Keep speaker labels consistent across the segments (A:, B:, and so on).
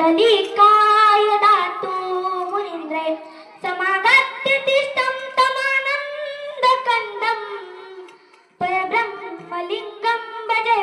A: पुंडलिकाय दातु मुनीन्द्रे समागत्य तिष्ठं तमानन्दकन्दं परब्रह्मलिङ्गं भजे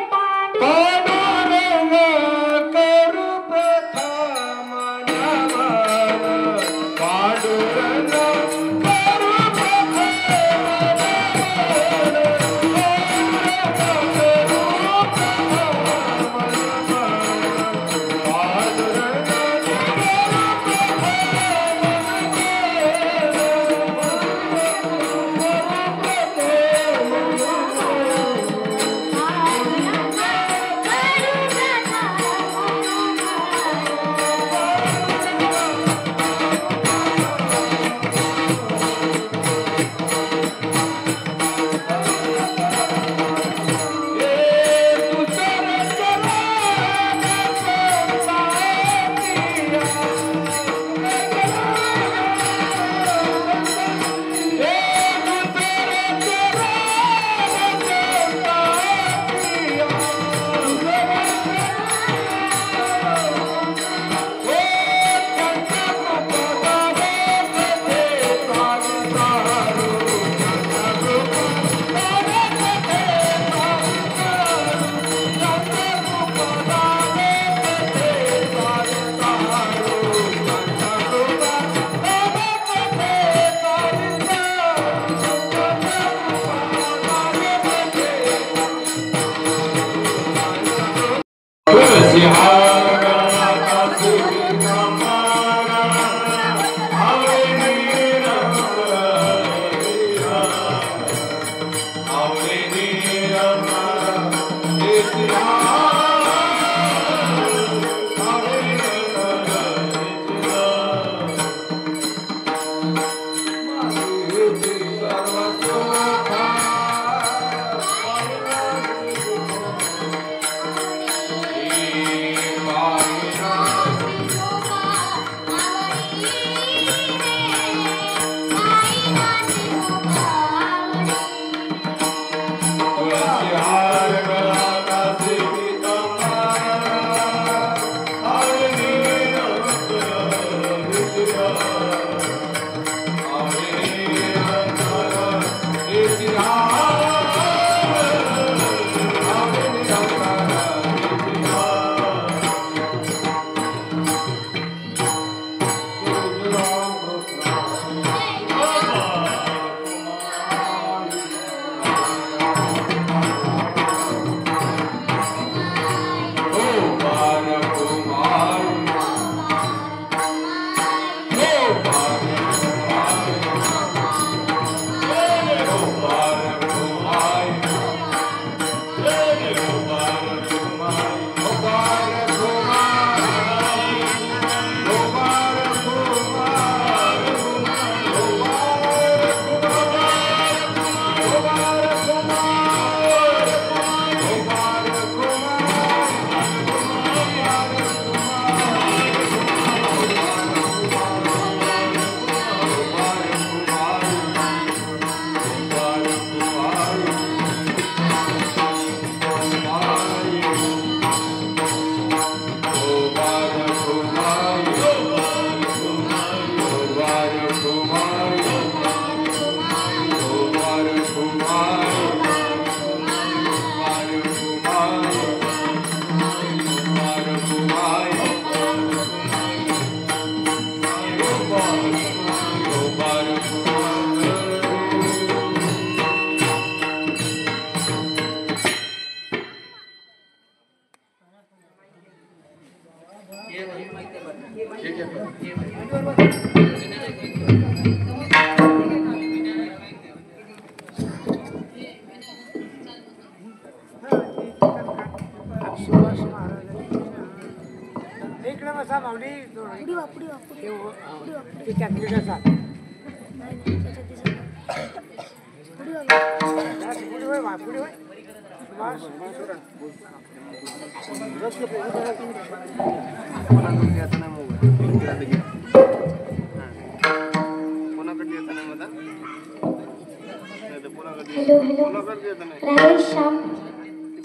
A: hello hello Radhe Shyam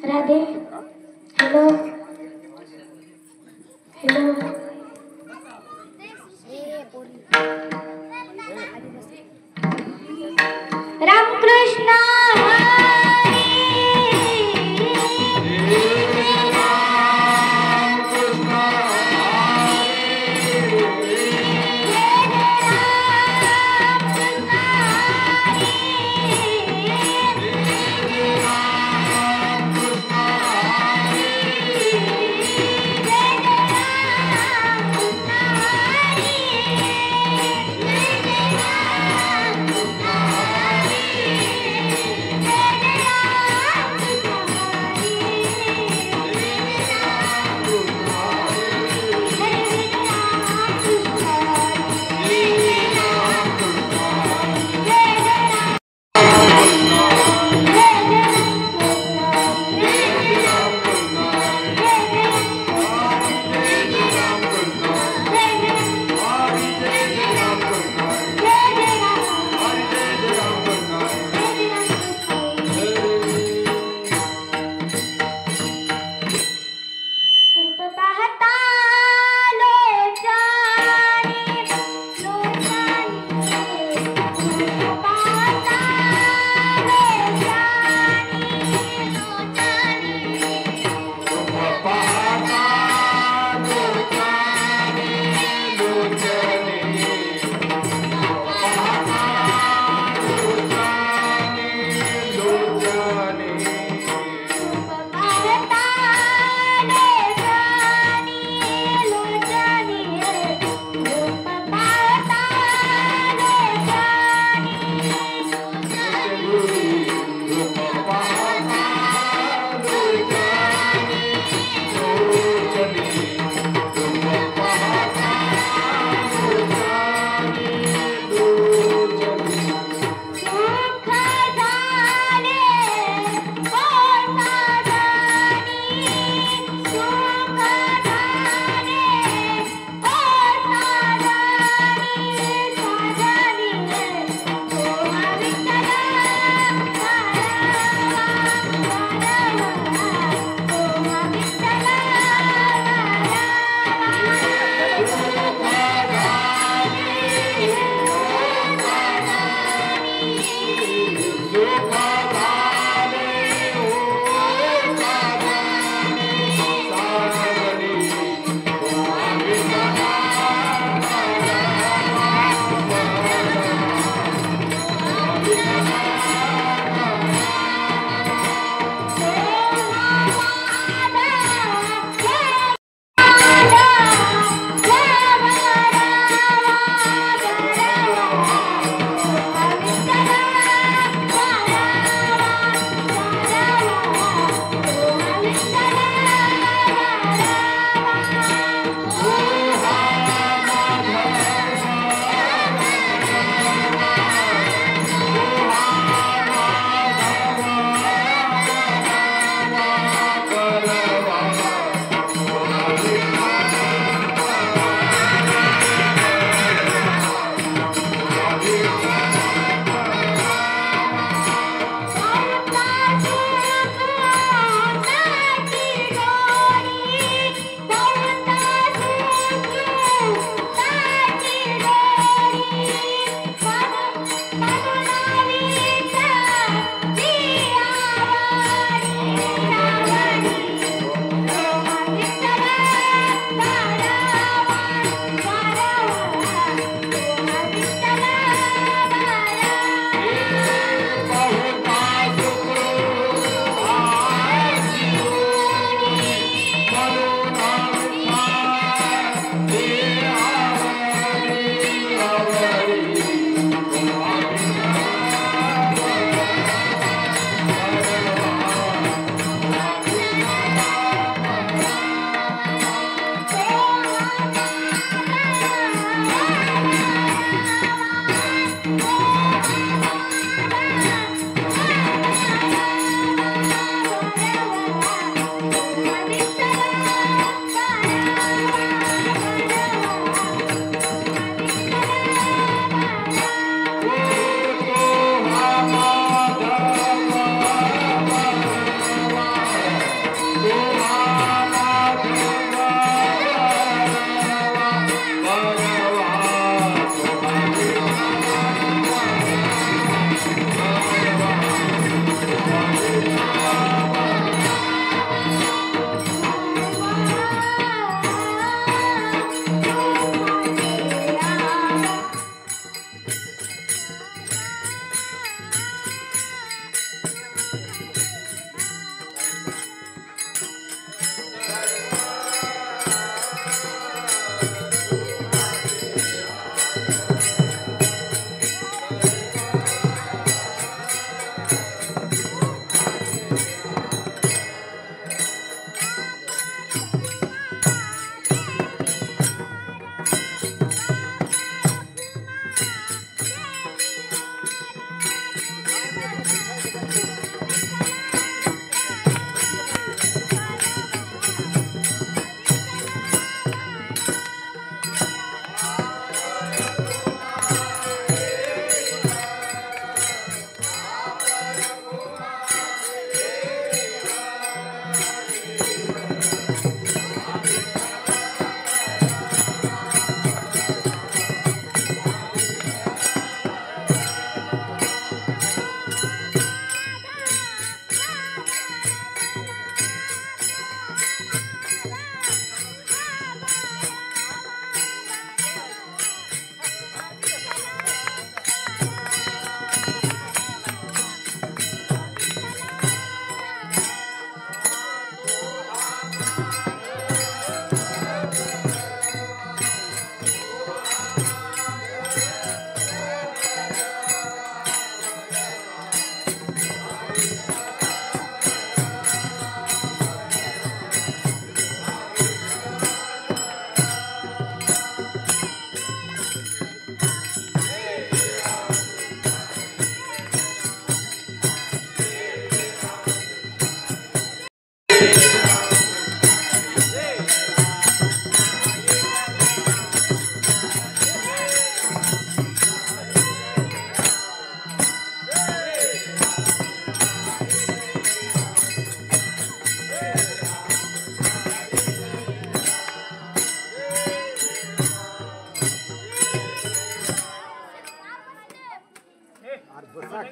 A: Radhe hello hello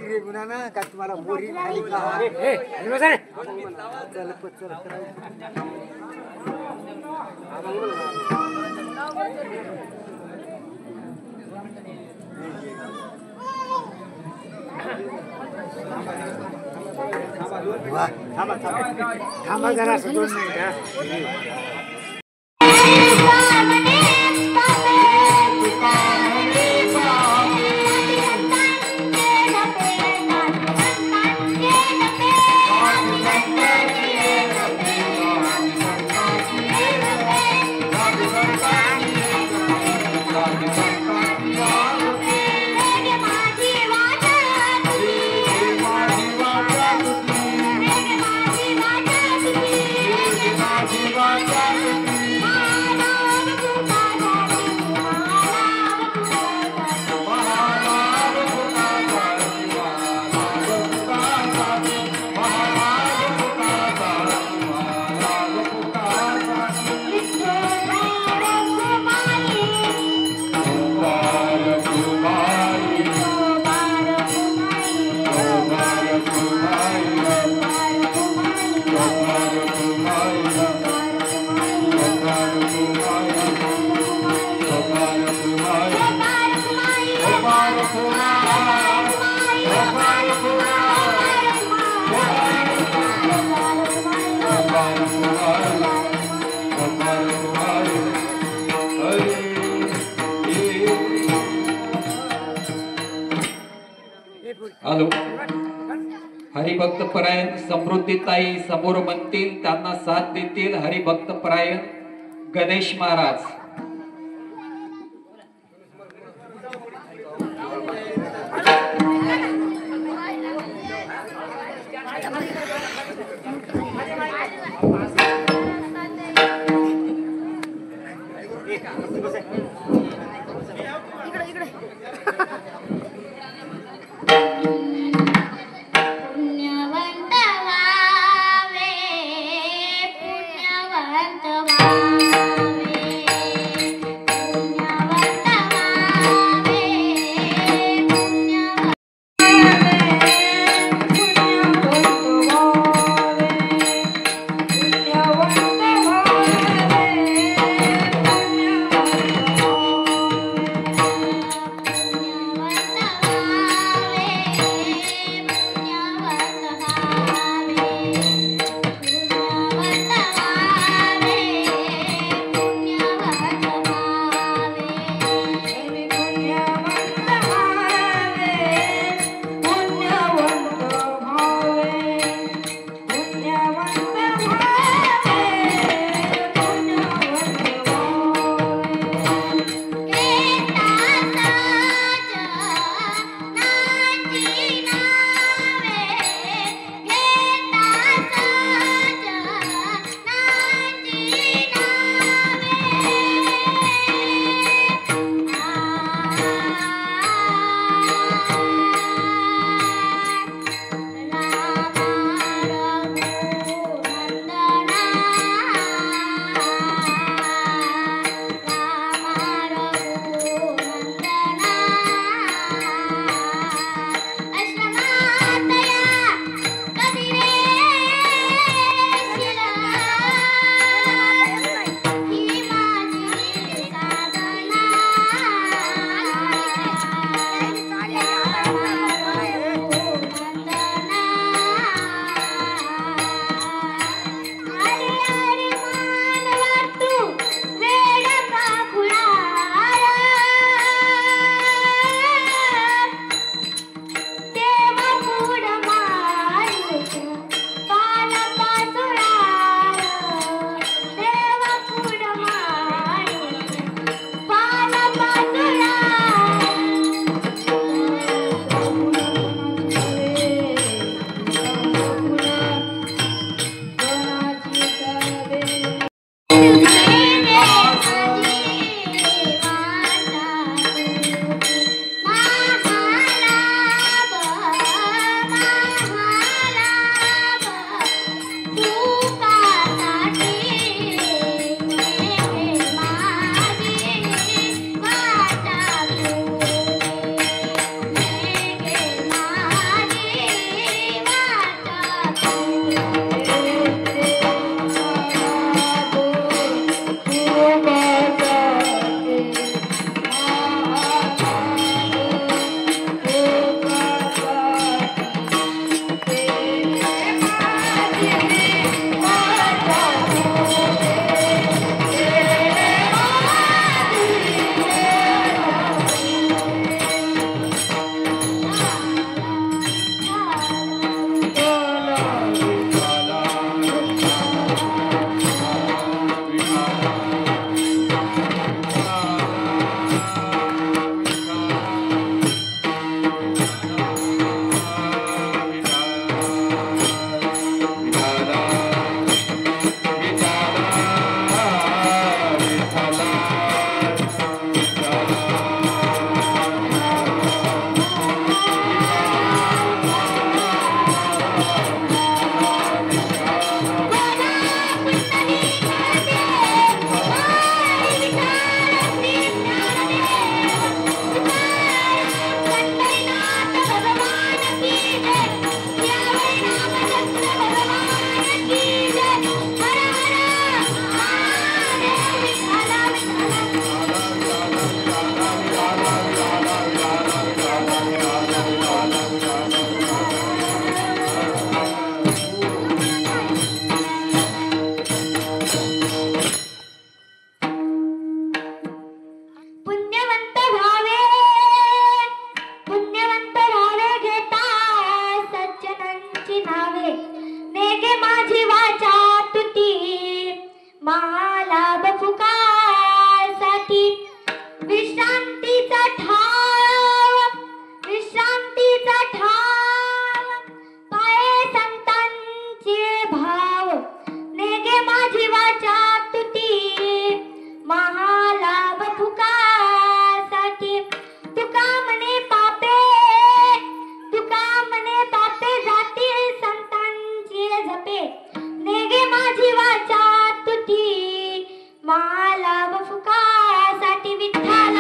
B: रे गुना ना का तुम्हाला मोरी खाली का चल चल थांबा जरा 2 मिनिट
C: हॅलो हरिभक्त परायण समृद्धीताई समोर म्हणतील त्यांना साथ देतील हरिभक्त परायण गणेश महाराज
A: विश्रांतीचा ठाव, विश्रांतीचा ठाव, पाये संतांचे भाव, नेगे माझी वाचा तुटी, महालाभ फुकासाठी, तुका म्हणे पापे, तुका म्हणे पापे जाती संतांची झपे, नेगे माझी वाचा तुटी, महालाभ फुकासाठी विठ्ठल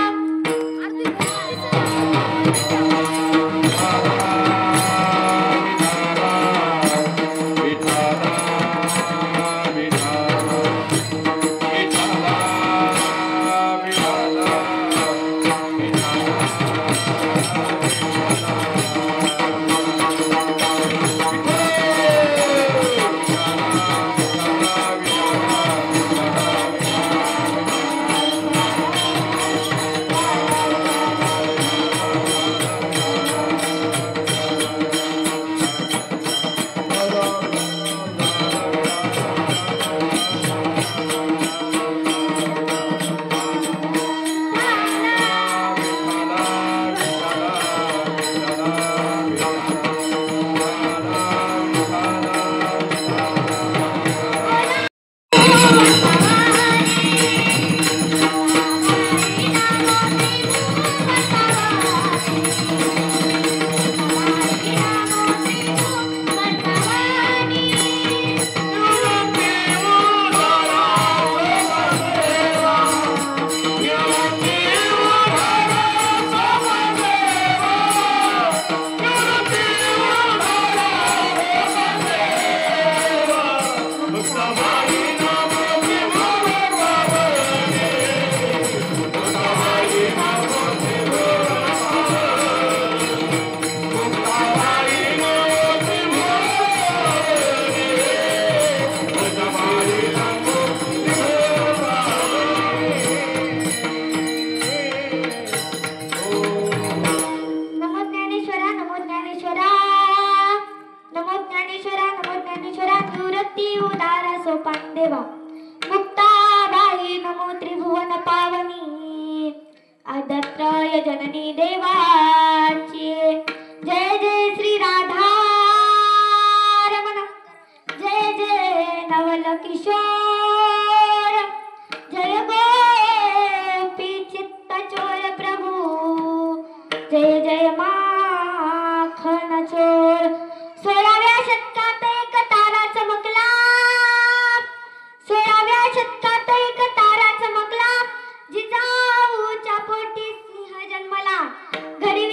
A: देवा मुक्ताबाई नमो त्रिभुवन पावनी आदत्रय जननी देवाची जय जय श्री राधा रमण जय जय नवल किशोर जय गोपी चित्त चोर प्रभु जय जय माखन चोर 16व्या शतकात एक तारा चमकला 16व्या शतकात एक तारा चमकला जिजाऊच्या पोटी सिंह जन्मला घरी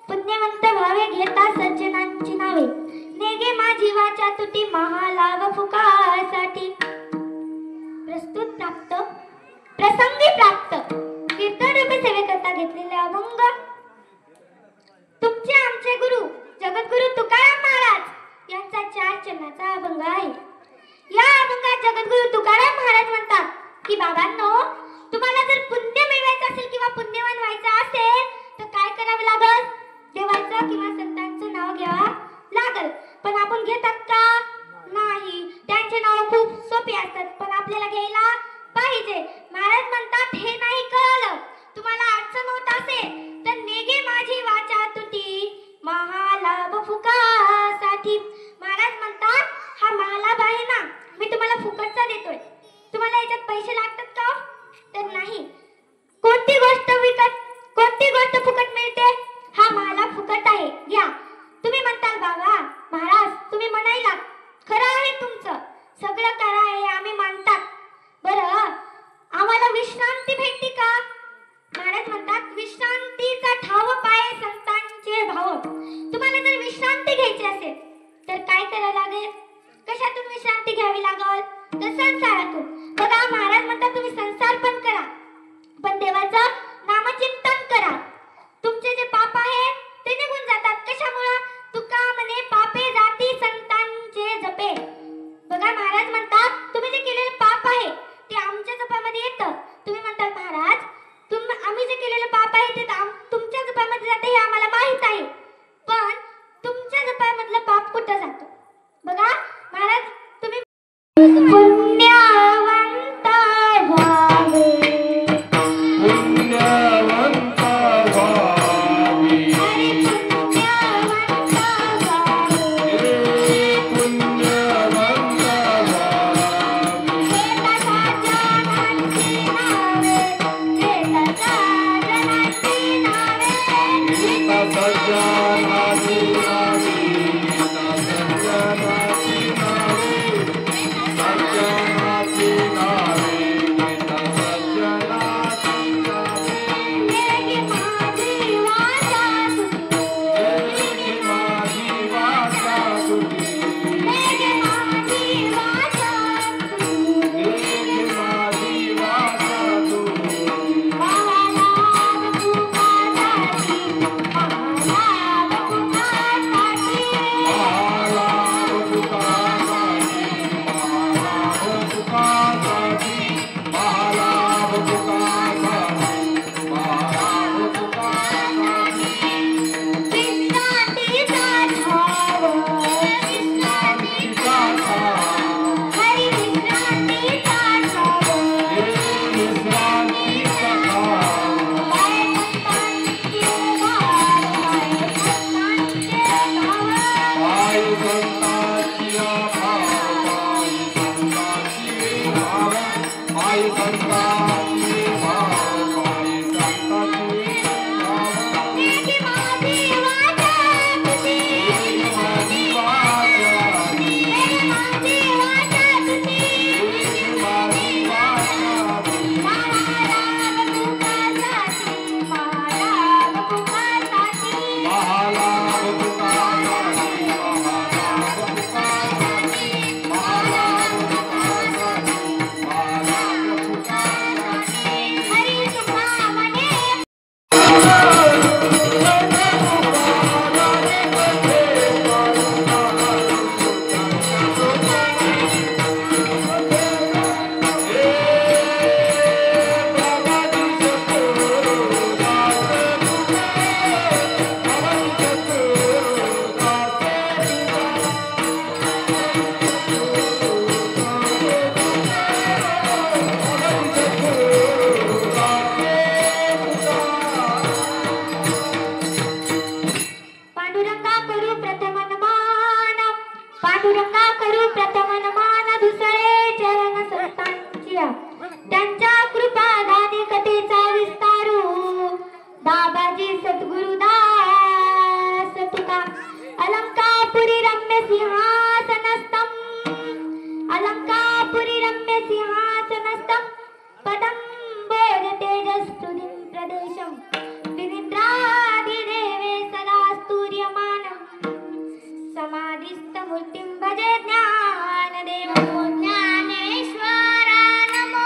A: पुण्यवंत भावे घेता सज्जनांची नावे नेगे माझी वाचा तुटी महालाभ फुकासाठी प्रसंगी प्राप्त कीर्तन रूपी सेवेकरता घेतलेले अभंग तुमचे आमचे गुरु जगद्गुरु तुकाराम महाराज यांचा 4 चरणाचा अभंग आहे. या अभंगात जगद्गुरु तुकाराम महाराज म्हणतात की बाबांनो, तुम्हाला जर पुण्य मिळवायचं असेल किंवा पुण्यवान व्हायचं असेल तर काय करावं लागल? देवाचं किंवा संतांचं नाव घ्यावं लागल. पण आपण घेतात का? नाही. त्यांचे नाव खूप सोपे असतात पण आपल्याला घ्यायला पाहिजे. महाराज म्हणतात हे नाही कळलं, तुम्हाला अडचण होत असेल तर नेगे माझी वाचा तुटी महालाभ फुकासाठी. महाराज म्हणतात हा महालाभ आहे ना, मी तुम्हाला फुकटचा देतोय. तुम्हाला याच्यात पैसे लागतात का? तर नाही. कोणती गोष्ट फुकट मिळते? हा महालाभ फुकट आहे, घ्या. तुम्ही म्हणताल बाबा महाराज तुम्ही म्हणायला खरं आहे, तुमचं सगळं खरं आहे, आम्ही मानतात. बरं आम्हाला विश्रांती भेटते का? महाराज म्हणतात विश्रांतीचा ठाव पाय संतांचे भाव. तुम्हाला जर विश्रांती घ्यायची असेल तर काय करावं लागेल? कशातून विश्रांती घ्यावी लागल? तर संसारातून. बघा महाराज म्हणतात तुम्ही संसार पण करा पण देवाचं नामचिंतन करा. तुमचे जे पाप आहेत ते निघून जातात. कशामुळे? तुका म्हणे पापे जाती संतांचे जपे. बघा महाराज म्हणतात तुम्ही जे केलेले पाप आहे ते आमच्या जपामध्ये येतं. तुम्ही म्हणतात महाराज आम्ही जे केलेलं पाप आहे ते तुमच्या जपामध्ये जाते हे आम्हाला माहित आहे, पण तुमच्या जपामधलं पाप कुठं जातं? बघा महाराज तुम्ही पुण्यवंत व्हावे,
C: पुण्यवंत व्हावे,
A: हरी पुण्यवंत व्हावे,
C: पुण्यवंत व्हावे,
A: घेता सज्जनांची नावे, घेता सज्जनांची नावे,
C: गीता सज्जनाची नावे, गीता सज्जनाची नावे, सज्जनाची नावे, गीता सज्जनाची नावे.
A: नेगी माझी वाचा तुटी,
C: नेगी माझी वाचा तुटी,
A: नेगी माझी वाचा तुटी,
C: नेगी माझी वाचा तुटी.
A: महालाभ फुकासाठी, महालाभ फुकासाठी,
C: महालाभ तुकासाठी, महालाभ तुकासाठी, महालाभ तुकासाठी, महालाभ तुकासाठी.
A: विश्रांतीचा ठाव,
C: विश्रांतीचा ठाव,
A: हरी विश्रांतीचा ठाव,
C: हे विश्रांतीचा ठाव.
A: पाय संतांचे भाव, पाय संतांचे भाव,
C: पायी संतांची भाव, पायी संतांची भाव.
A: नेगी माझी वाचा तुटी,
C: नेगी माझी वाचा तुटी,
A: नेगी माझी वाचा तुटी,
C: नेगी माझी वाचा तुटी.
A: महालाभ फुकासाठी, महालाभ फुकासाठी,
C: महालाभ तुकासाठी, महालाभ तुकासाठी, महालाभ तुकासाठी, महालाभ तुकासाठी.
A: हरी तुका म्हणे पांडुरंगा करू प्रथम नमन, पांडुरंगा करू प्रथम नमन, दुसरे चरण संतांच्या त्यांच्या कृपा दानी कथेचा विस्तारू. बाबाजी सद्गुरुदास तुका अलंकापुरी रम्य सिंह मूर्तिं भजे ज्ञानदेव ज्ञानेश्वरा नमो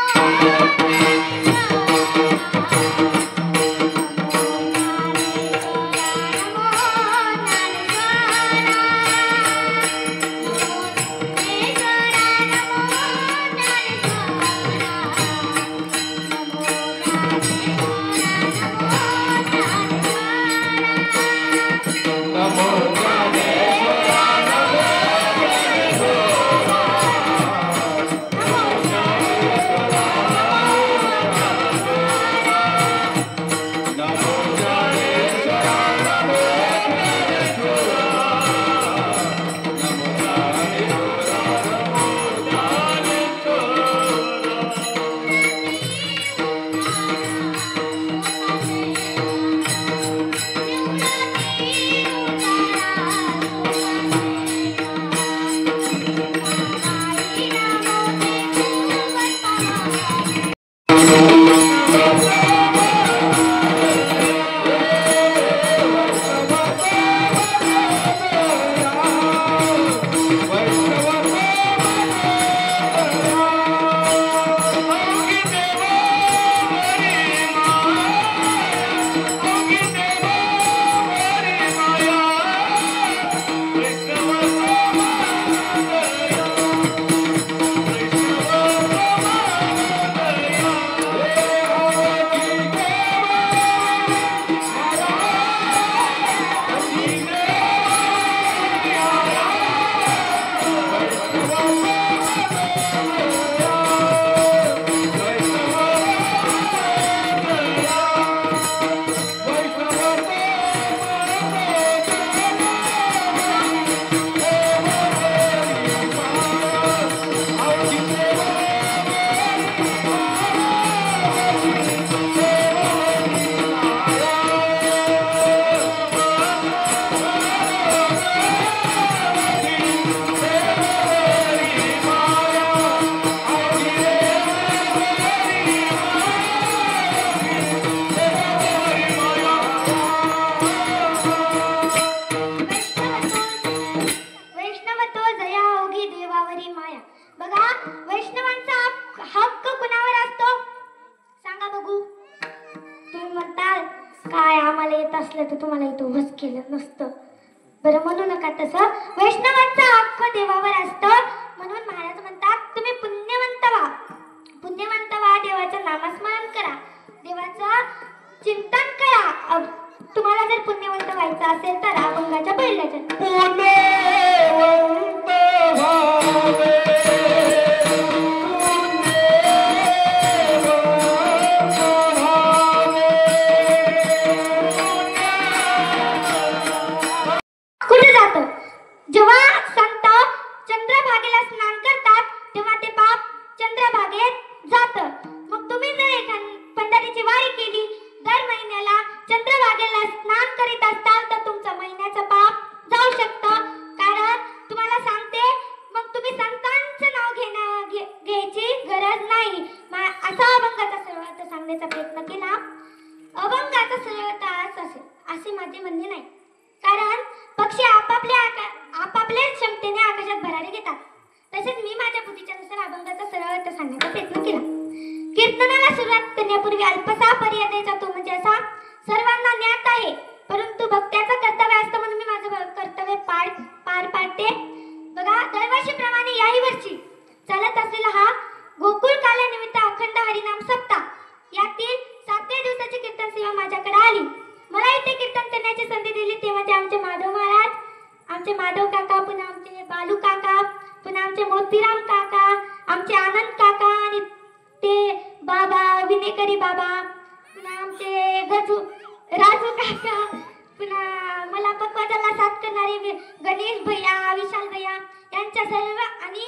A: तुम्हाला इथं उभंच केलं नसतं. बरं म्हणू नका तसं. वैष्णवांचा हक्क देवावर असतं. म्हणून महाराज म्हणतात तुम्ही पुण्यवंत व्हा. पुण्यवंत व्हा, देवाचं नामस्मरण करा, देवाचं चिंतन करा. तुम्हाला जर पुण्यवंत व्हायचं असेल तर अभंगाच्या पहिल्याच्या
C: पुण्यवंत व्हावे.
A: कुठे जातं? जेव्हा संत चंद्रभागेला स्नान करतात तेव्हा ते पाप चंद्रभागेत जातं. मग तुम्ही जर पंढरीची वारी केली, दर महिन्याला चंद्रभागेला स्नान करीत असताल तर तुमचं महिन्याचं पाप जाऊ शकतं. कारण तुम्हाला सांगते, मग तुम्ही संतांचं नाव घ्यायची गरज नाही. असा अभंगाचा सरळ अर्थ सांगण्याचा प्रयत्न केला. अभंगाचा सरळ अर्थ असेल असे माझे म्हणणे नाही. कारण पक्षी आपापल्या क्षमतेने आकाशात भरारी घेतात. तसेच मी माझ्या बुद्धीच्या नुसार अभंगाचा सरळ अर्थ सांगण्याचा प्रयत्न केला. कीर्तनाला सुरुवात करण्यापूर्वी अल्पसा पर्याय जातो म्हणजे असा सर्वांना ज्ञात आहे, परंतु भक्त्याचं कर्तव्य असतं म्हणून मी माझं कर्तव्य पार पाडते. बघा, दरवर्षीप्रमाणे याही वर्षी चालत असलेला हा गोकुळ काल्यानिमित्त अखंड हरिनाम सप्ताह यातील 7व्या दिवसाची कीर्तन सेवा माझ्याकडे आली. मला इथे कीर्तन करण्याची संधी दिली तेव्हा ते आमचे माधव महाराज, आमचे माधव काका, पुन्हा आमचे बालू काका, पुन्हा आमचे मोतीराम काका, आमचे आनंद काका आणि ते बाबा विनेकरी बाबा, पुन्हा आमचे राजू काका, पुन्हा मला पक्वाजाला साथ करणारे गणेश भैया, विशाल भैया यांच्या सर्व आणि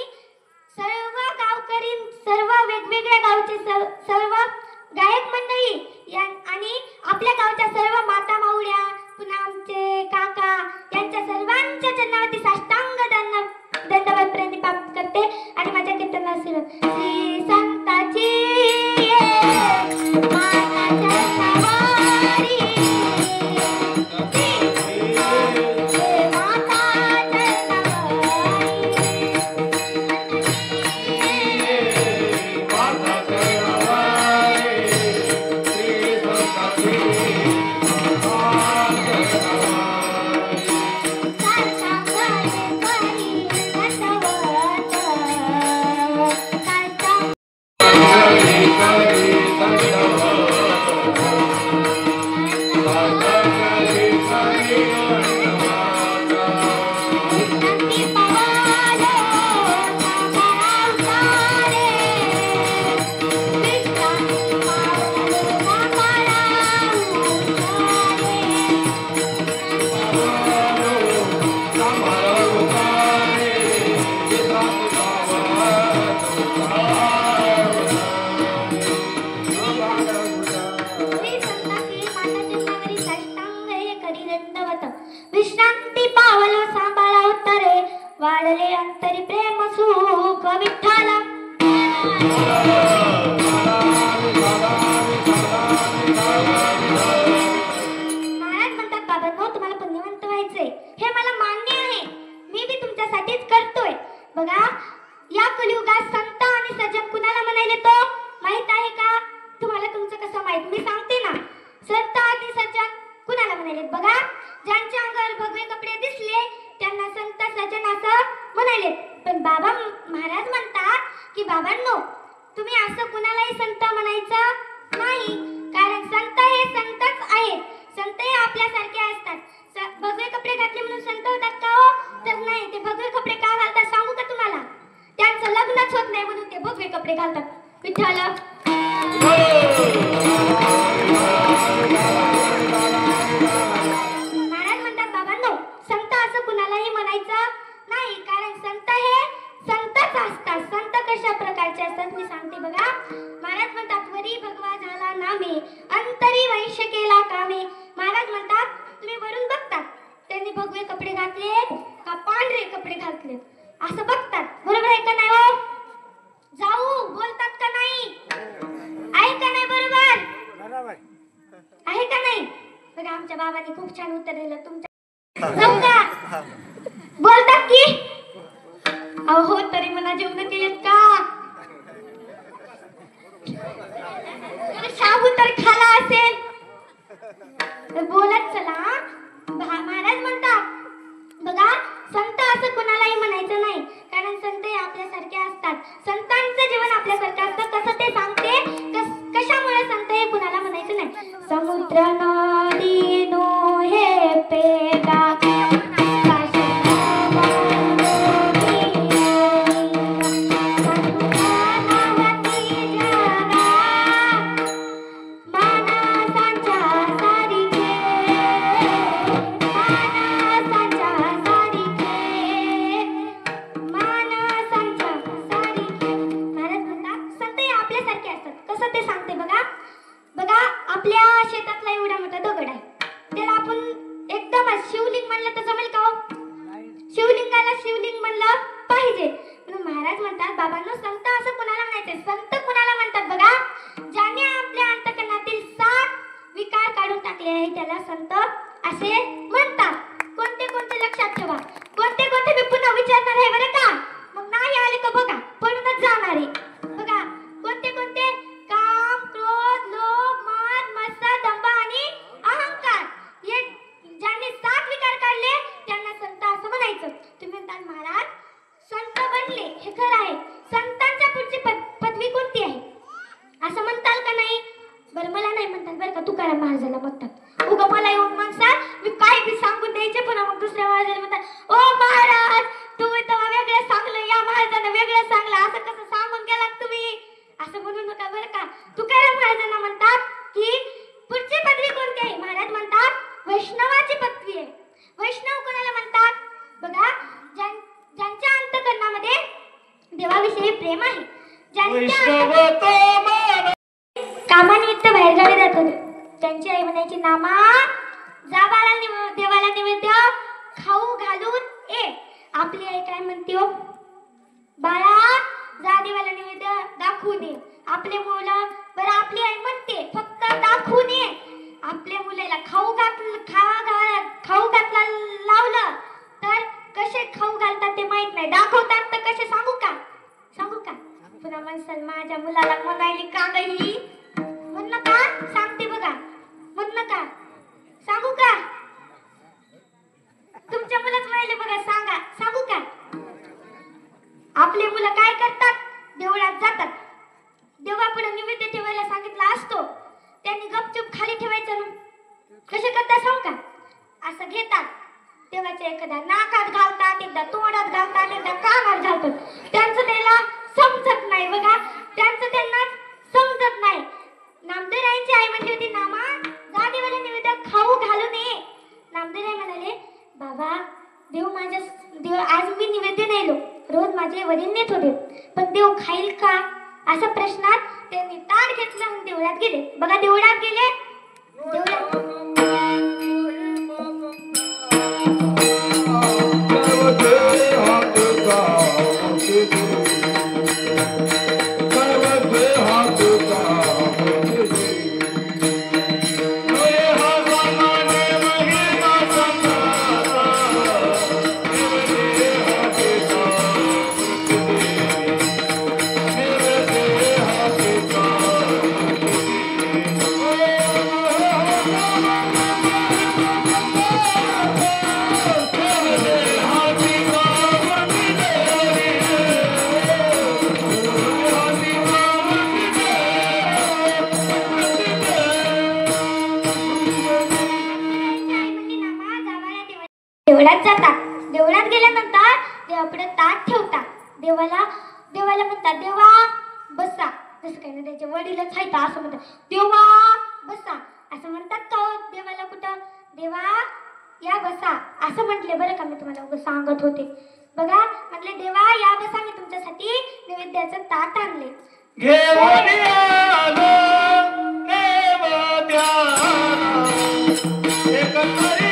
A: सर्व गावकरी, सर्व वेगवेगळ्या गावचे सर्व गायक मंडळी आणि आपल्या गावच्या सर्व माता माऊल्या, पुन्हा आमचे काका यांच्या सर्वांच्या चरणावरती साष्टांग दंडवत प्रणिपात करते आणि माझ्या कीर्तनाला श्री संताची माता चरणावरी अंतरी प्रेम सुख विठ्ठला. महाराज म्हणतात बाबांनो तुम्हाला पुण्यवंत व्हायचंय हे मला मान्य आहे, मी बी तुमच्यासाठीच करतोय. बघा या कलियुगात संत आणि सज्जन कुणाला म्हणायले तो माहित आहे का तुम्हाला? तुमचं कसं माहित मी सांगते ना. संत आणि सज्जन कुणाला म्हणायले? बघा ज्यांच्या अंगावर भगवे कपडे दिसले त्यांना संत सज्जन असं म्हणायले. पण बाबा महाराज म्हणतात की बाबांनो तुम्ही असं कुणालाही संत म्हणायचं नाही, कारण संत हे संतच आहेत. संत हे आपल्यासारखे असतात. भगवे कपडे घातले म्हणून संत होतात का हो? तर नाही. ते भगवे कपडे का घालतात सांगू का तुम्हाला? त्यांचं लग्नच होत नाही म्हणून ते भगवे कपडे घालतात. विठ्ठल महाराज म्हणतात बाबांनो संत असं कुणालाही म्हणायचं नाही, कारण संत हे संतच असतात. संत कशा प्रकारचे असतात मी सांगते बघा. महाराज म्हणतात वरी भगवा झाला नामे अंतरी वैश्य केला कामे. महाराज म्हणतात तुम्ही वरून बघतात त्यांनी भगवे कपडे घातले का पांढरे कपडे घातले असं बघतात. बरोबर आहे का नाही हो? जाऊ बोलतात का नाही? आहे का नाही? बरोबर आहे का नाही? बघा आमच्या बाबांनी खूप छान उत्तर दिलं. तुमच्या जाऊ का बोलतात की अहो तरी मना जेवण केलेत का? शाबू तर खाला असेल बोलत चला. महाराज म्हणतात बघा संत असं कुणालाही म्हणायचं नाही, कारण संत हे आपल्यासारखे असतात. संतांचं जीवन आपल्यासारखं असतं. कसं ते सांगते कशामुळे संत हे कुणाला म्हणायचं नाही. समुद्र नदी नो हे पेगा कामानिमित्त बाहेरगावी जात होते. त्यांची आई म्हणायची नामा जा बाळा देवाला नैवेद्य खाऊ घालून ये. आपली आई काय म्हणते हो? बाळा जा देवाला नैवेद्य दाखवून ये. आपले मुलं बरं आपली आई म्हणते फक्त दाखवून ये. आपल्या मुलाला खाऊ घातला लावलं तर कसे खाऊ घालतात ते माहित नाही, दाखवतात तर कसे सांगू का? पुन्हा म्हणसाल माझ्या मुलाला म्हणायली का गई म्हण नका. सांगते बघा म्हण नका सांगू का? तुमच्या मुलाच म्हणाले बघा सांगू का? आपले मुलं काय करतात? देवळात जातात. देवापुढे निवेद्य ठेवायला सांगितला असतो, त्यांनी गपचूप खाली ठेवायचं ना. कसे करतात सांगू का? असं घेतात देवाच्या एकदा नाकात घालतात, एकदा तोंडात घालतात, एकदा कानात घालतात. त्यांचं त्याला समजत नाही बघा. त्यांना समजत नाही. नामदेवरायांची आई म्हणली होती नामा जा देवाला निवेद्य खाऊ घालून ये. नामदेवराय म्हणाले बाबा देव आज मी निवेद्य नेलो, रोज माझे वडील नेत होते, पण देव खाईल का असा प्रश्नात त्यांनी ताट घेतलं आणि देवळात गेले. बघा देवळात गेले.
C: देवळात
A: ताट ठेवतात. देवाला देवाला म्हणतात देवा बसा. जसं काही ना त्याचे वडीलच आहेत असं म्हणतात देवा बसा असं म्हणतात का हो देवाला कुठं? देवा या बसा असं म्हटले बरं का. मी तुम्हाला उगाच सांगत होते. बघा म्हटले देवा या बसा, मी तुमच्यासाठी नैवेद्याचं ताट आणले.
C: घेऊन आलो नैवेद्याला, एक तरी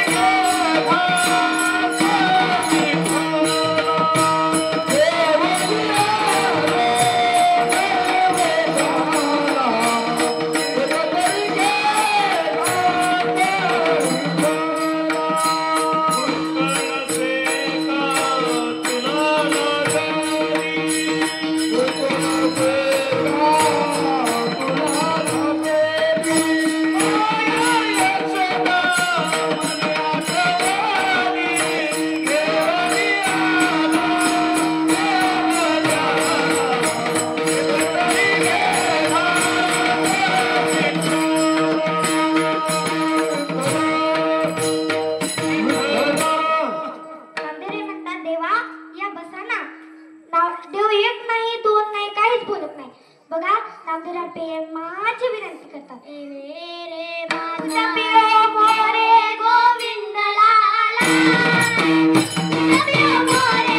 A: बघा नामदेवराव प्रेमाची विनंती करतात. रे माझा पिओ मोरे गोविंद लाला, पिओ मोरे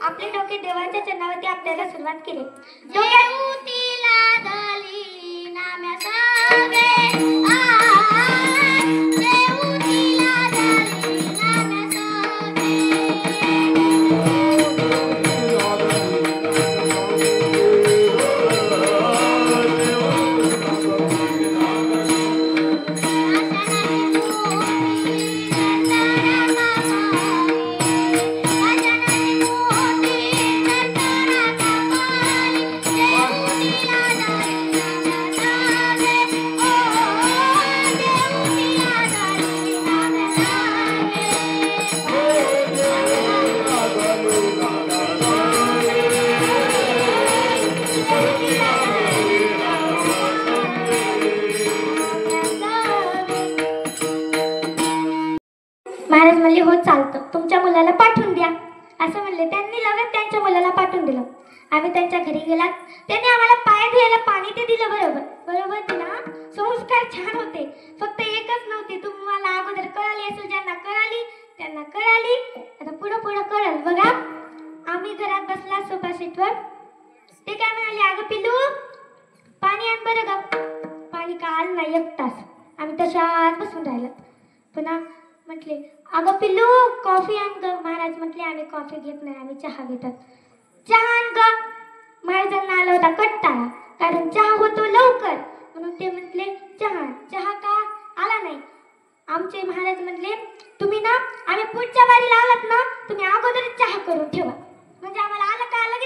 A: आपले डोके देवाच्या चरणावरती आपल्याला सुरुवात केली. डोक्याला झाली नाम्या सगे देऊतीला झाली नाम्या सगे. महाराज म्हणले हो चालतं, तुमच्या मुलाला पाठवून द्या असं म्हणले. त्यांनी लगेच त्यांच्या मुलाला पाठवून दिलं. आम्ही त्यांच्या घरी गेलात. त्यांनी आम्हाला पाय धुवायला पाणी ते दिलं. बरोबर दिला. संस्कार छान होते. फक्त एकच नव्हते. तुम्हाला अगोदर कळाली असेल, ज्यांना कळाली त्यांना कळाली, आता पुढं कळल. बघा आम्ही घरात बसला सोफा सीटवर. ते काय म्हणाले, अगं पिल्लू पाणी आण बरं ग. पाणी का आलं नाही 1 तास. आम्ही तशाच बसून राहिलो. पुन्हा म्हटले अगं पिल्लू कॉफी आण ग. महाराज म्हटले आम्ही कॉफी घेत नाही, आम्ही चहा घेतात. चहा आण ग. महाराजांना आला होता कट्टाळा, कारण चहा होतो लवकर, म्हणून ते म्हटले चहा का आला नाही. आमचे महाराज म्हटले तुम्ही ना, आम्ही पुढच्या वारीला आलात ना, तुम्ही अगोदरच चहा करून ठेवा, म्हणजे आम्हाला आलं का आलं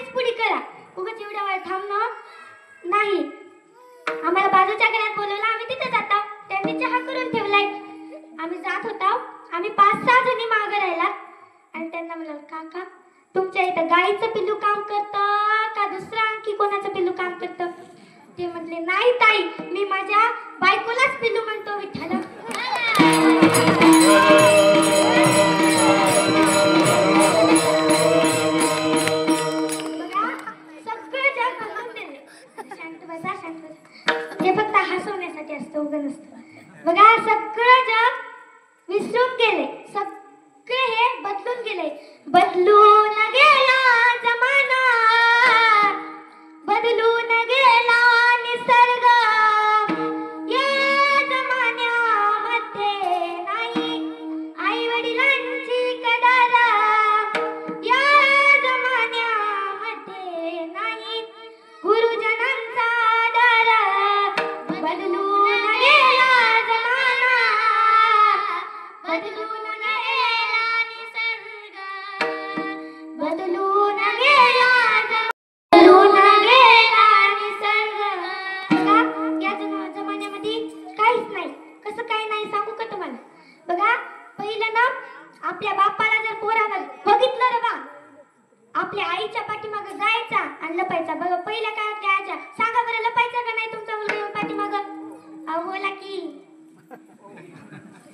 A: आईच्या पाठीमाग जायचा आणि लपायचा. बघा पहिल्या काळातल्या आज्या सांगा बरं, लपायचा का नाही तुमचा मुलगा येऊन पाठीमाग? अहो बोला की.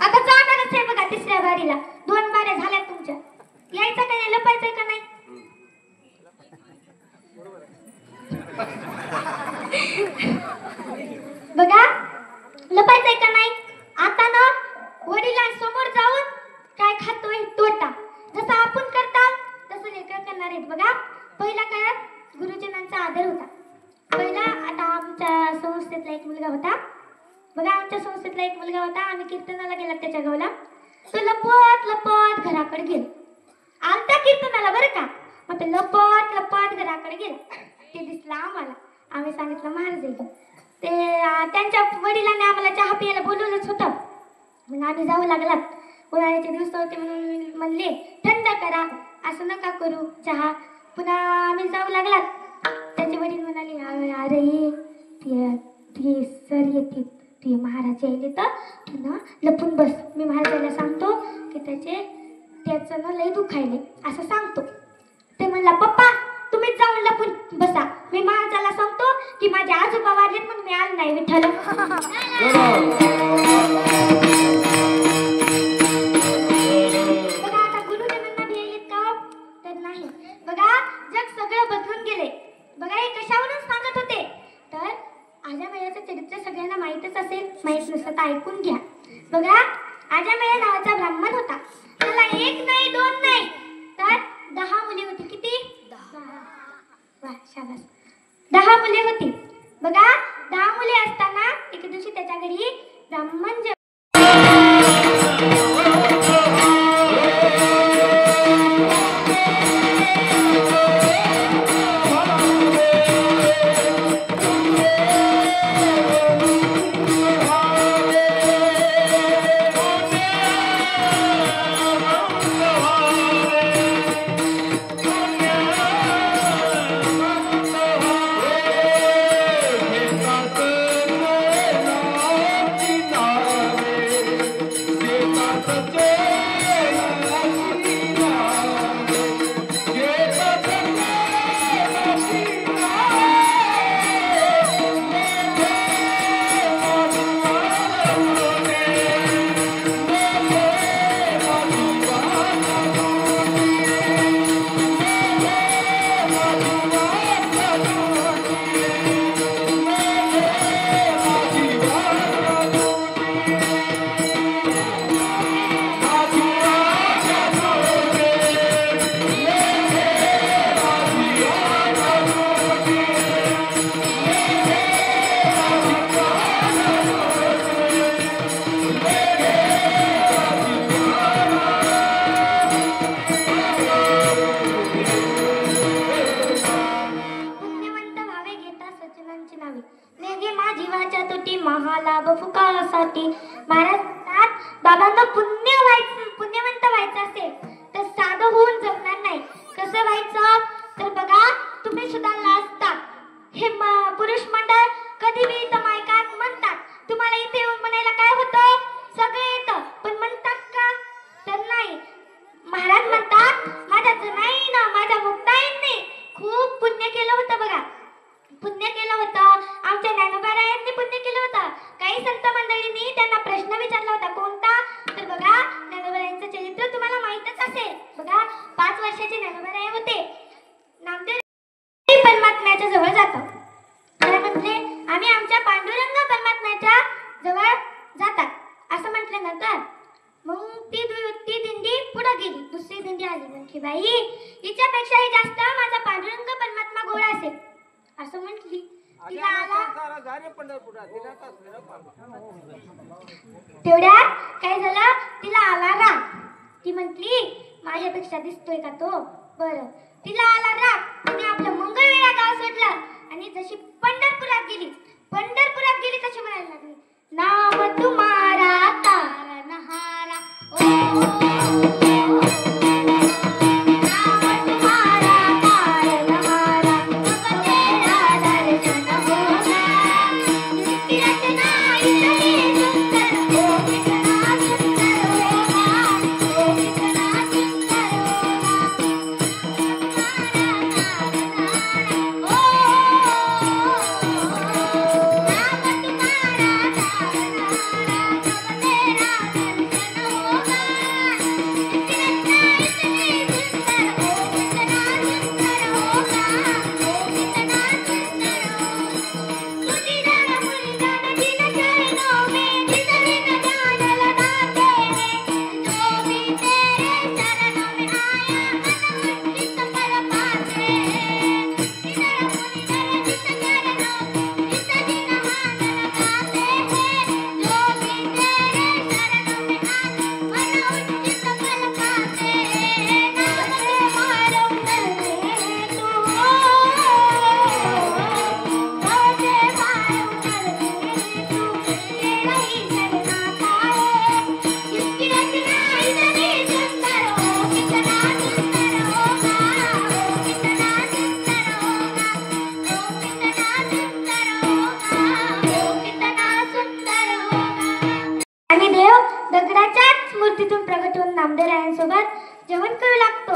A: आता जाणारच आहे बघा तिसऱ्या बारीला. 2 बाऱ्या झाल्यात तुमच्या. यायचं का नाही, लपायचंय का नाही? बघा लपायचंय का नाही? आता ना वडिलांसमोर जाऊन काय खातोय तोटा जसं आपण करताल तसं लेकरं करणार आहेत. बघा पहिल्या काळात गुरुजनांचा आदर होता. पहिला आता आमच्या संस्थेतला एक मुलगा होता. बघा आमच्या संस्थेतला एक मुलगा होता. आम्ही कीर्तनाला गेला त्याच्या गावला. तो लपत लपत घराकडे गेला. आलता कीर्तनाला बरं का. मग ते लपत लपत घराकडे गेला. ते दिसलं आम्हाला. आम्ही सांगितलं महाराज येतो. ते त्यांच्या वडिलांनी आम्हाला चहा पियाला बोलवलंच होतं. मग आम्ही जाऊ लागलात. उन्हाळ्याचे दिवस होते म्हणून म्हणले थंड करा, असं नका करू चहा. पुन्हा आम्ही जाऊ लागलात. त्याचे वडील म्हणाले अरे ते सर येते, ते महाराज यायले तर तू ना लपून बस. मी महाराजाला सांगतो की त्याचं ना लय दुखायले असं सांगतो. ते म्हणला पप्पा तुम्हीच जाऊन लपून बसा. मी महाराजाला सांगतो की माझे आजोबा वारलेत म्हणून मी आलो नाही. विठ्ठल बघा आता गुरुजनांना भी येत का तर नाही. बघा जग सगळं बदलून गेले. बघा हे कशावरून सांगत होते तर आजामेळ्याचं चरित्र सगळ्यांना माहीतच असेल. माहीत नसतं तर ऐकून घ्या. बघा आजामेळ्या नावाचा ब्राह्मण होता. त्याला 1 नाही 2 नाही तर 10 मुली होती. किती? 10. शाबास. 10 मुले होती. बघा 10 मुले असताना एके दिवशी त्याच्या घरी ब्राह्मण महाराज बाबांना पुण्यवंत व्हायचं असेल तर साधं होऊन जगणार नाही. कसं व्हायचं तर बघा तुम्ही सुद्धा असता. हे पुरुष मंडळ कधी बी इथं मायकात म्हणतात. तुम्हाला इथे येऊन म्हणायला काय होतं? सगळं येतं पण म्हणतात का तर नाही. महाराज म्हणतात माझ्या जनाईनं माझ्या मुक्ताईंनी खूप पुण्य केलं होतं. बघा पुण्य केलं होतं. आमच्या ज्ञानोबारायांनी पुण्य केलं होतं. काही संत मंडळींनी त्यांना प्रश्न विचारला होता. कोणता तर बघा ज्ञानोबारायांचं चरित्र तुम्हाला माहीतच असेल. बघा 5 वर्षाचे ज्ञानोबाराय होते. नामदेव परमात्म्याच्या जवळ जातात. काय म्हटले? आम्ही आमच्या पांडुरंग परमात्म्याच्या जवळ जातात असं म्हटल्यानंतर मग ती दिंडी पुढे गेली. दुसरी दिंडी आली. म्हटली बाई हिच्यापेक्षाही जास्त माझा पांडुरंग परमात्मा गोळा असेल असं म्हटली. तिला आला तेवढ्यात काय झालं? तिला आला राग. ती म्हटली माझ्यापेक्षा दिसतोय का तो? बरं तिला आला राग. तिने आपलं मंगळवेढा गाव सोडलं आणि जशी पंढरपुरात गेली तशी म्हणायला लागली नाम तुम्हारा तारनहारा ओ तिथून प्रगट होऊन नामदेवरायांसोबत जेवण करू लागतो.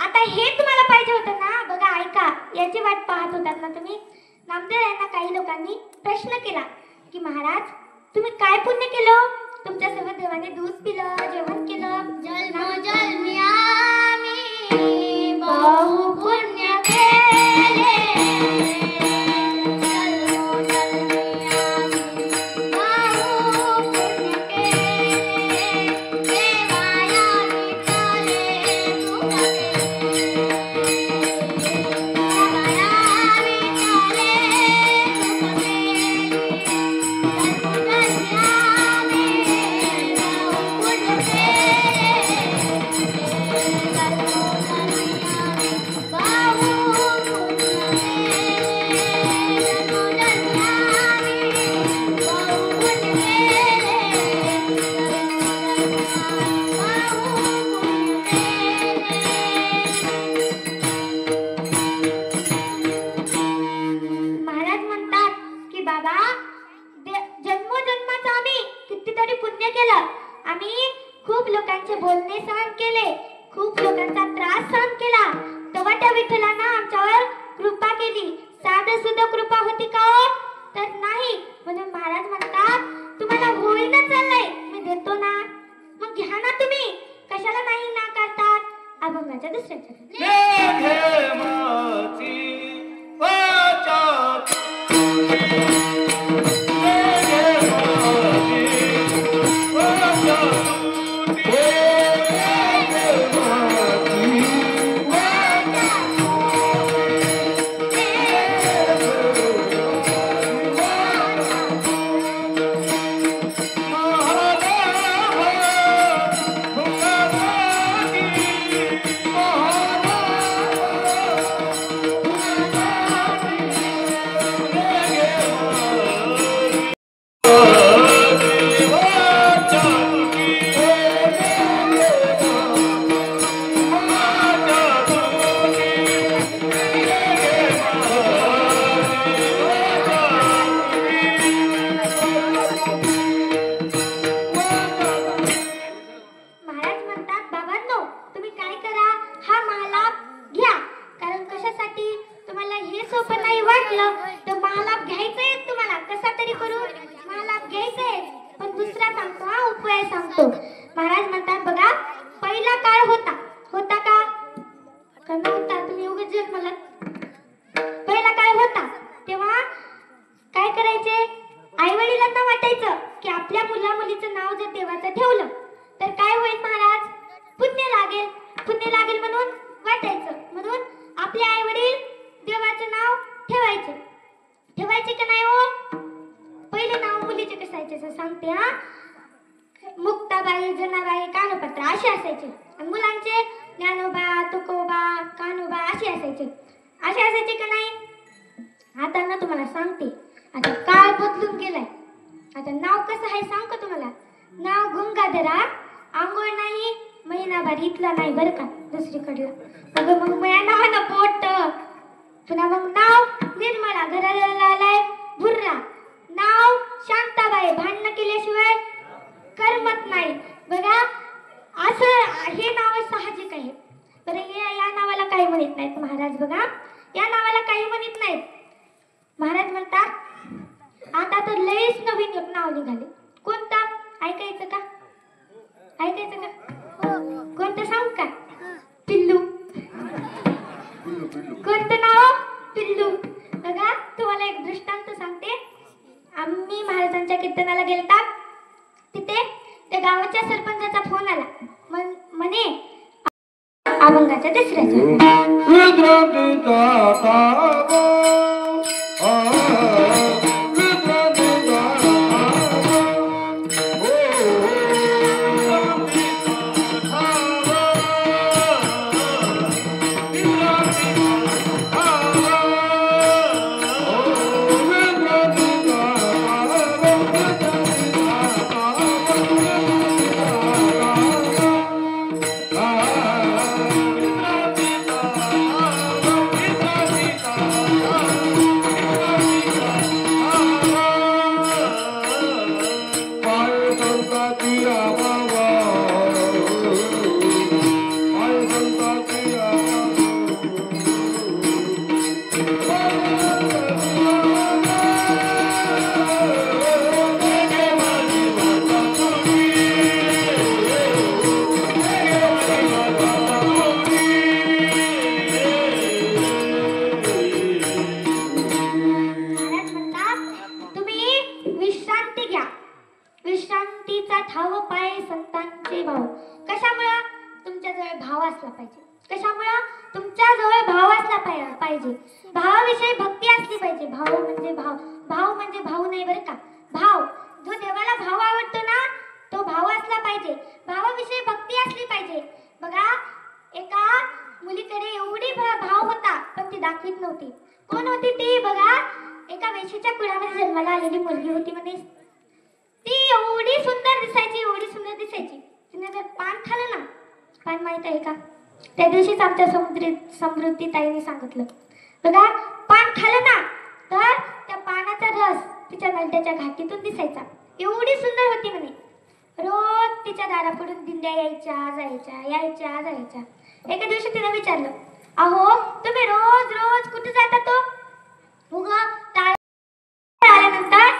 A: आता हे तुम्हाला पाहिजे होतं ना? बघा ऐका, याची वाट पाहत होतात ना तुम्ही? नामदेवरायांना काही लोकांनी प्रश्न केला की महाराज तुम्ही काय पुण्य केलं? तुमच्यासोबत देवाने दूध पिलं, जेवण केलं. जन्मोजन्मी आम्ही बहु पुण्य केले. जन्मोजन्माचं आम्ही कितीतरी पुण्य केलं. आम्ही खूप लोकांचे बोलणे सहन केले, खूप लोकांचा त्रास सहन केला, तेव्हा त्या विठ्ठलानं आमच्यावर कृपा केली. साधं सुद्धा कृपा होती का हो? तर नाही. म्हणून महाराज म्हणतात तुम्हाला होईना चाललंय, मी देतो ना, मग घ्या ना तुम्ही. कशाला नाही नाकारतात? अभंगाच्या दुसऱ्या महाराज म्हणतात बघा, पहिला काळ होता का? नव्हता. तुम्ही उगाच जन्मला. पहिला काळ होता तेव्हा काय करायचे? आई वडिलांना वाटायचं की आपल्या मुला मुलीचं नाव जर देवाचं ठेवलं तर काय होईल महाराज? पुण्य लागेल. पुण्य लागेल म्हणून वाटायचं. म्हणून आपले आई वडील देवाचं नाव ठेवायचे का नाही हो? पहिले नाव मुलीचे कसायचे सांगते हा. मुक्ताबाई, जनाबाई, कानोपत्र असे असायचे. आणि मुलांचे ज्ञानोबा, तुकोबा, कानोबा असे असायचे का नाही? आता ना तुम्हाला सांगते, आता काळ बदलून गेलाय. आता नाव कसं आहे सांग का तुम्हाला? नाव गंगाधरा, आंघोळ नाही, महिनाभर इथला नाही बरं का, दुसरीकडलं. मग माझ्या नावानं पोट. पुन्हा मग नाव निर्मळा, घराला आलाय भुर्रा. नाव शांताबाई, भांडणं केल्याशिवाय करमत नाही. बघा असं हे नाव साहजिक आहे. बरं या नावाला काही म्हणत नाहीत महाराज. बघा या नावाला काही म्हणत नाहीत. महाराज म्हणतात आता तर लयच नवीन एक नाव निघाले. कोणतं? ऐकायचं का? कोणतं सांग का? पिल्लू. कोणतं नाव? पिल्लू. बघा तुम्हाला एक दृष्टांत सांगते. आम्ही महाराजांच्या कीर्तनाला गेलता. तिथे त्या गावाच्या सरपंचाचा फोन आला. म्हणे अभंगाच्या दुसऱ्याच्या महाराज म्हणतात तुम्ही विश्रांती घ्या. विश्रांतीचा ठाव पाय संतांचे भाव. कशामुळं? तुमच्याजवळ भाव असला पाहिजे. कशामुळं? तुमच्याजवळ भाव असला पाहिजे. भावाविषयी भक्ती असली पाहिजे. भाव म्हणजे भाऊ नाही बरं का. भाव, जो देवाला भाव आवडतो ना, तो भाव असला पाहिजे. भावाविषयी भक्ती असली पाहिजे. बघा, एका मुलीकडे एवढी भाव होता, पण ती दाखवीत नव्हती. कोण होती ती? बघा, एका वेशीच्या कुळामध्ये जन्माला आलेली मुलगी होती. म्हणे ती एवढी सुंदर दिसायची, एवढी सुंदर दिसायची. तिने जर पान खाल्लं ना, पान माहित आहे का? त्या दिवशीच आमच्या समृद्धी ताईने सांगितलं. बघा, पान खाल्लं ना, तर त्या पानाचा रस तिच्या नलट्याच्या घाटीतून दिसायचा. एवढी सुंदर होती म्हणे. रोज तिच्या दारापुढून दिंड्या यायच्या. एका दिवशी तिने विचारलं, अहो तुम्ही रोज रोज कुठे जाता? तो उगा आल्यानंतर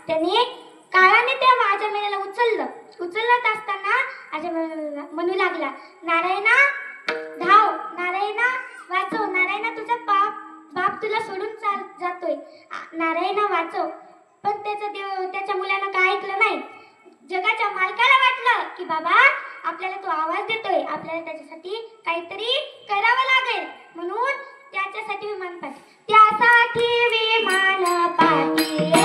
A: त्याने काळाने त्या माझ्या मेळ्याला उचलत असताना माझ्या म्हणू लागला, नारायणा धाव, नारायणा वाचव, नारायणा तुझा बाप तुला सोडून जातोय, नारायणा वाचव. पण त्याच्या मुलानं काय ऐकलं नाही. जगाच्या मालकाला वाटलं की बाबा आपल्याला तो आवाज देतोय, आपल्याला त्याच्यासाठी काहीतरी करावं लागेल, म्हणून त्याच्यासाठी विमान पाठवलं. त्यासाठी विमान पाठवले,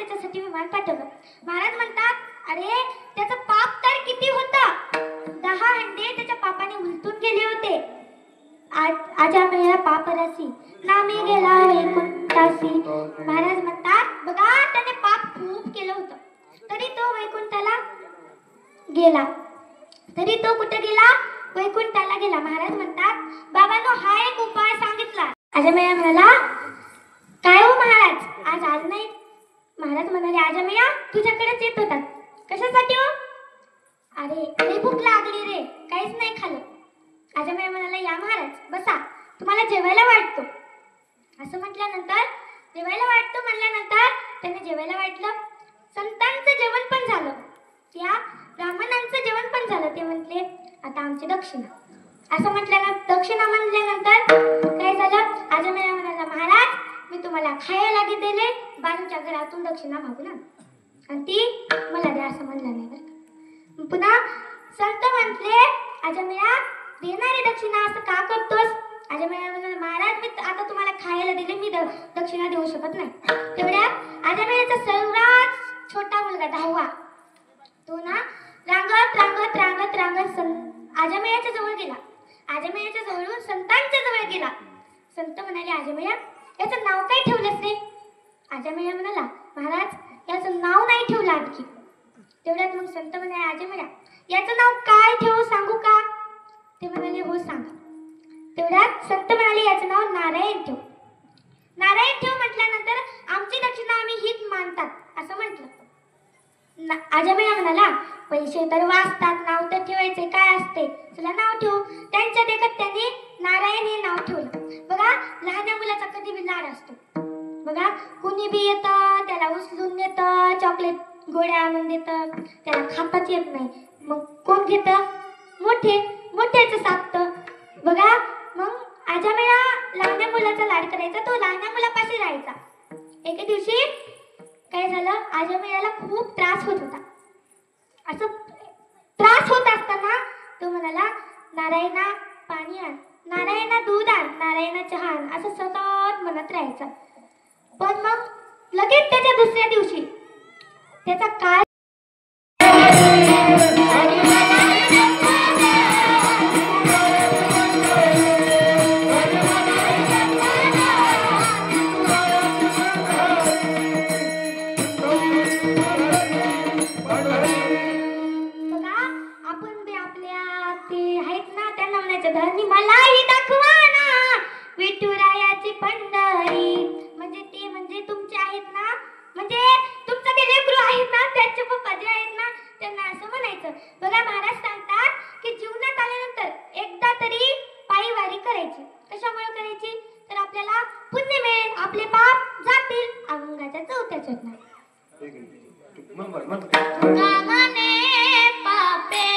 A: त्यासाठी विमान महाराज म्हणतात, अरे त्याचं पाप तर किती होतं. 10 हंडे त्याच्या पापाने उलटून गेले होते. आजा मेळा पापरासी नामी गेला वैकुंठासी. महाराज म्हणतात, बघा त्याने पाप खूप केलं होतं, तरी तो वैकुंठाला गेला. तरी तो कुठे गेला? वैकुंठाला गेला. महाराज म्हणतात, बाबांनो हा एक उपाय सांगितला. आजा मेळा म्हणाला, काय हो महाराज, आज नाही. महाराज म्हणाले, आजामया तुझ्याकडेच येत होतात. कशासाठी हो? अरे लई भूक लागली रे, काहीच नाही खाल्लं. आजामया म्हणाला, या महाराज बसा, तुम्हाला जेवायला वाटतो. असं म्हटल्यानंतर जेवायला वाटतो म्हणल्यानंतर त्याने जेवायला वाटलं. संतांचं जेवण पण झालं, त्या ब्राह्मणांचं जेवण पण झालं. ते म्हटले, आता आमची दक्षिणा. असं म्हटल्यानंतर दक्षिणा म्हणल्यानंतर काय झालं? आजामया म्हणाला, महाराज मी तुम्हाला खायला दिले, बाजूच्या घरातून दक्षिणा मागू ना, आणि ती मला द्या असं म्हणलं नाही बरं. पुन्हा संत म्हटले, आजामया देणारी दक्षिणा असं का करतोस? आजामया म्हणाले, महाराज मी आता तुम्हाला खायला दिले, मी दक्षिणा देऊ शकत नाही. तेवढ्यात आजामयाचा सर्वात छोटा मुलगा 10वा, तो ना रांगत रांगत रांगत रांगत आजामयाच्या जवळ गेला. आजामयाच्या जवळून संतांच्या जवळ गेला. संत म्हणाले, आजामया याचं नाव काय ठेवलंस रे? आजामया म्हणाला, महाराज याचं नाव नाही ठेवलं आणखी. तेवढ्यात मग संत म्हणाले, आजामया याचं नाव काय ठेवू सांगू का? ते म्हणाले, हो सांगा. तेवढ्यात संत म्हणाले, याचं नाव नारायण ठेव. नारायण ठेव म्हटल्यानंतर आमची दक्षिणा आम्ही हीच मानतात असं म्हटलं. आजामया म्हणाला, पैसे तर वाचतात, नाव तर ठेवायचे काय असते, चला नाव ठेवू. त्यांच्या देखत त्यांनी नारायण हे नाव ठेवलं. बघा लहान मुलाचा कधी बी लाड असतो. बघा कुणी बी येतं त्याला उचलून नेतं, चॉकलेट गोळ्या आणून देतं, त्याला खाताच येत नाही. मग कोण घेतं? मोठ्याचं सापतं. बघा, मग आजामेळा लहान्या मुलाचा लाड करायचा, तो लहान्या मुलापाशी राहायचा. एके दिवशी काय झालं, आजामेळ्याला खूप त्रास होत होता. असं त्रास होत असताना तो म्हणाला, नारायणा पाणी आण, नारायणा दूध आण, नारायणा चहा आण, असं सतत म्हणत राहायचं. पण मग लगेच त्याच्या दुसऱ्या दिवशी त्याचा काय धनी मलाही दाखवा ना विठुरायाची पंढरी. म्हणजे तुमचे आहेत ना, म्हणजे तुमचं ते लेकरू आहेत ना, त्यांचे पप्पा जे आहेत ना, त्यांना असं म्हणायचं. बघा, महाराज सांगतात की जीवनात आल्यानंतर एकदा तरी पायी वारी करायची. कशामुळे करायची? तर आपल्याला पुण्य मिळेल, आपले पाप जातील. अभंगाच्या 4थ्या चरणात कामने पापे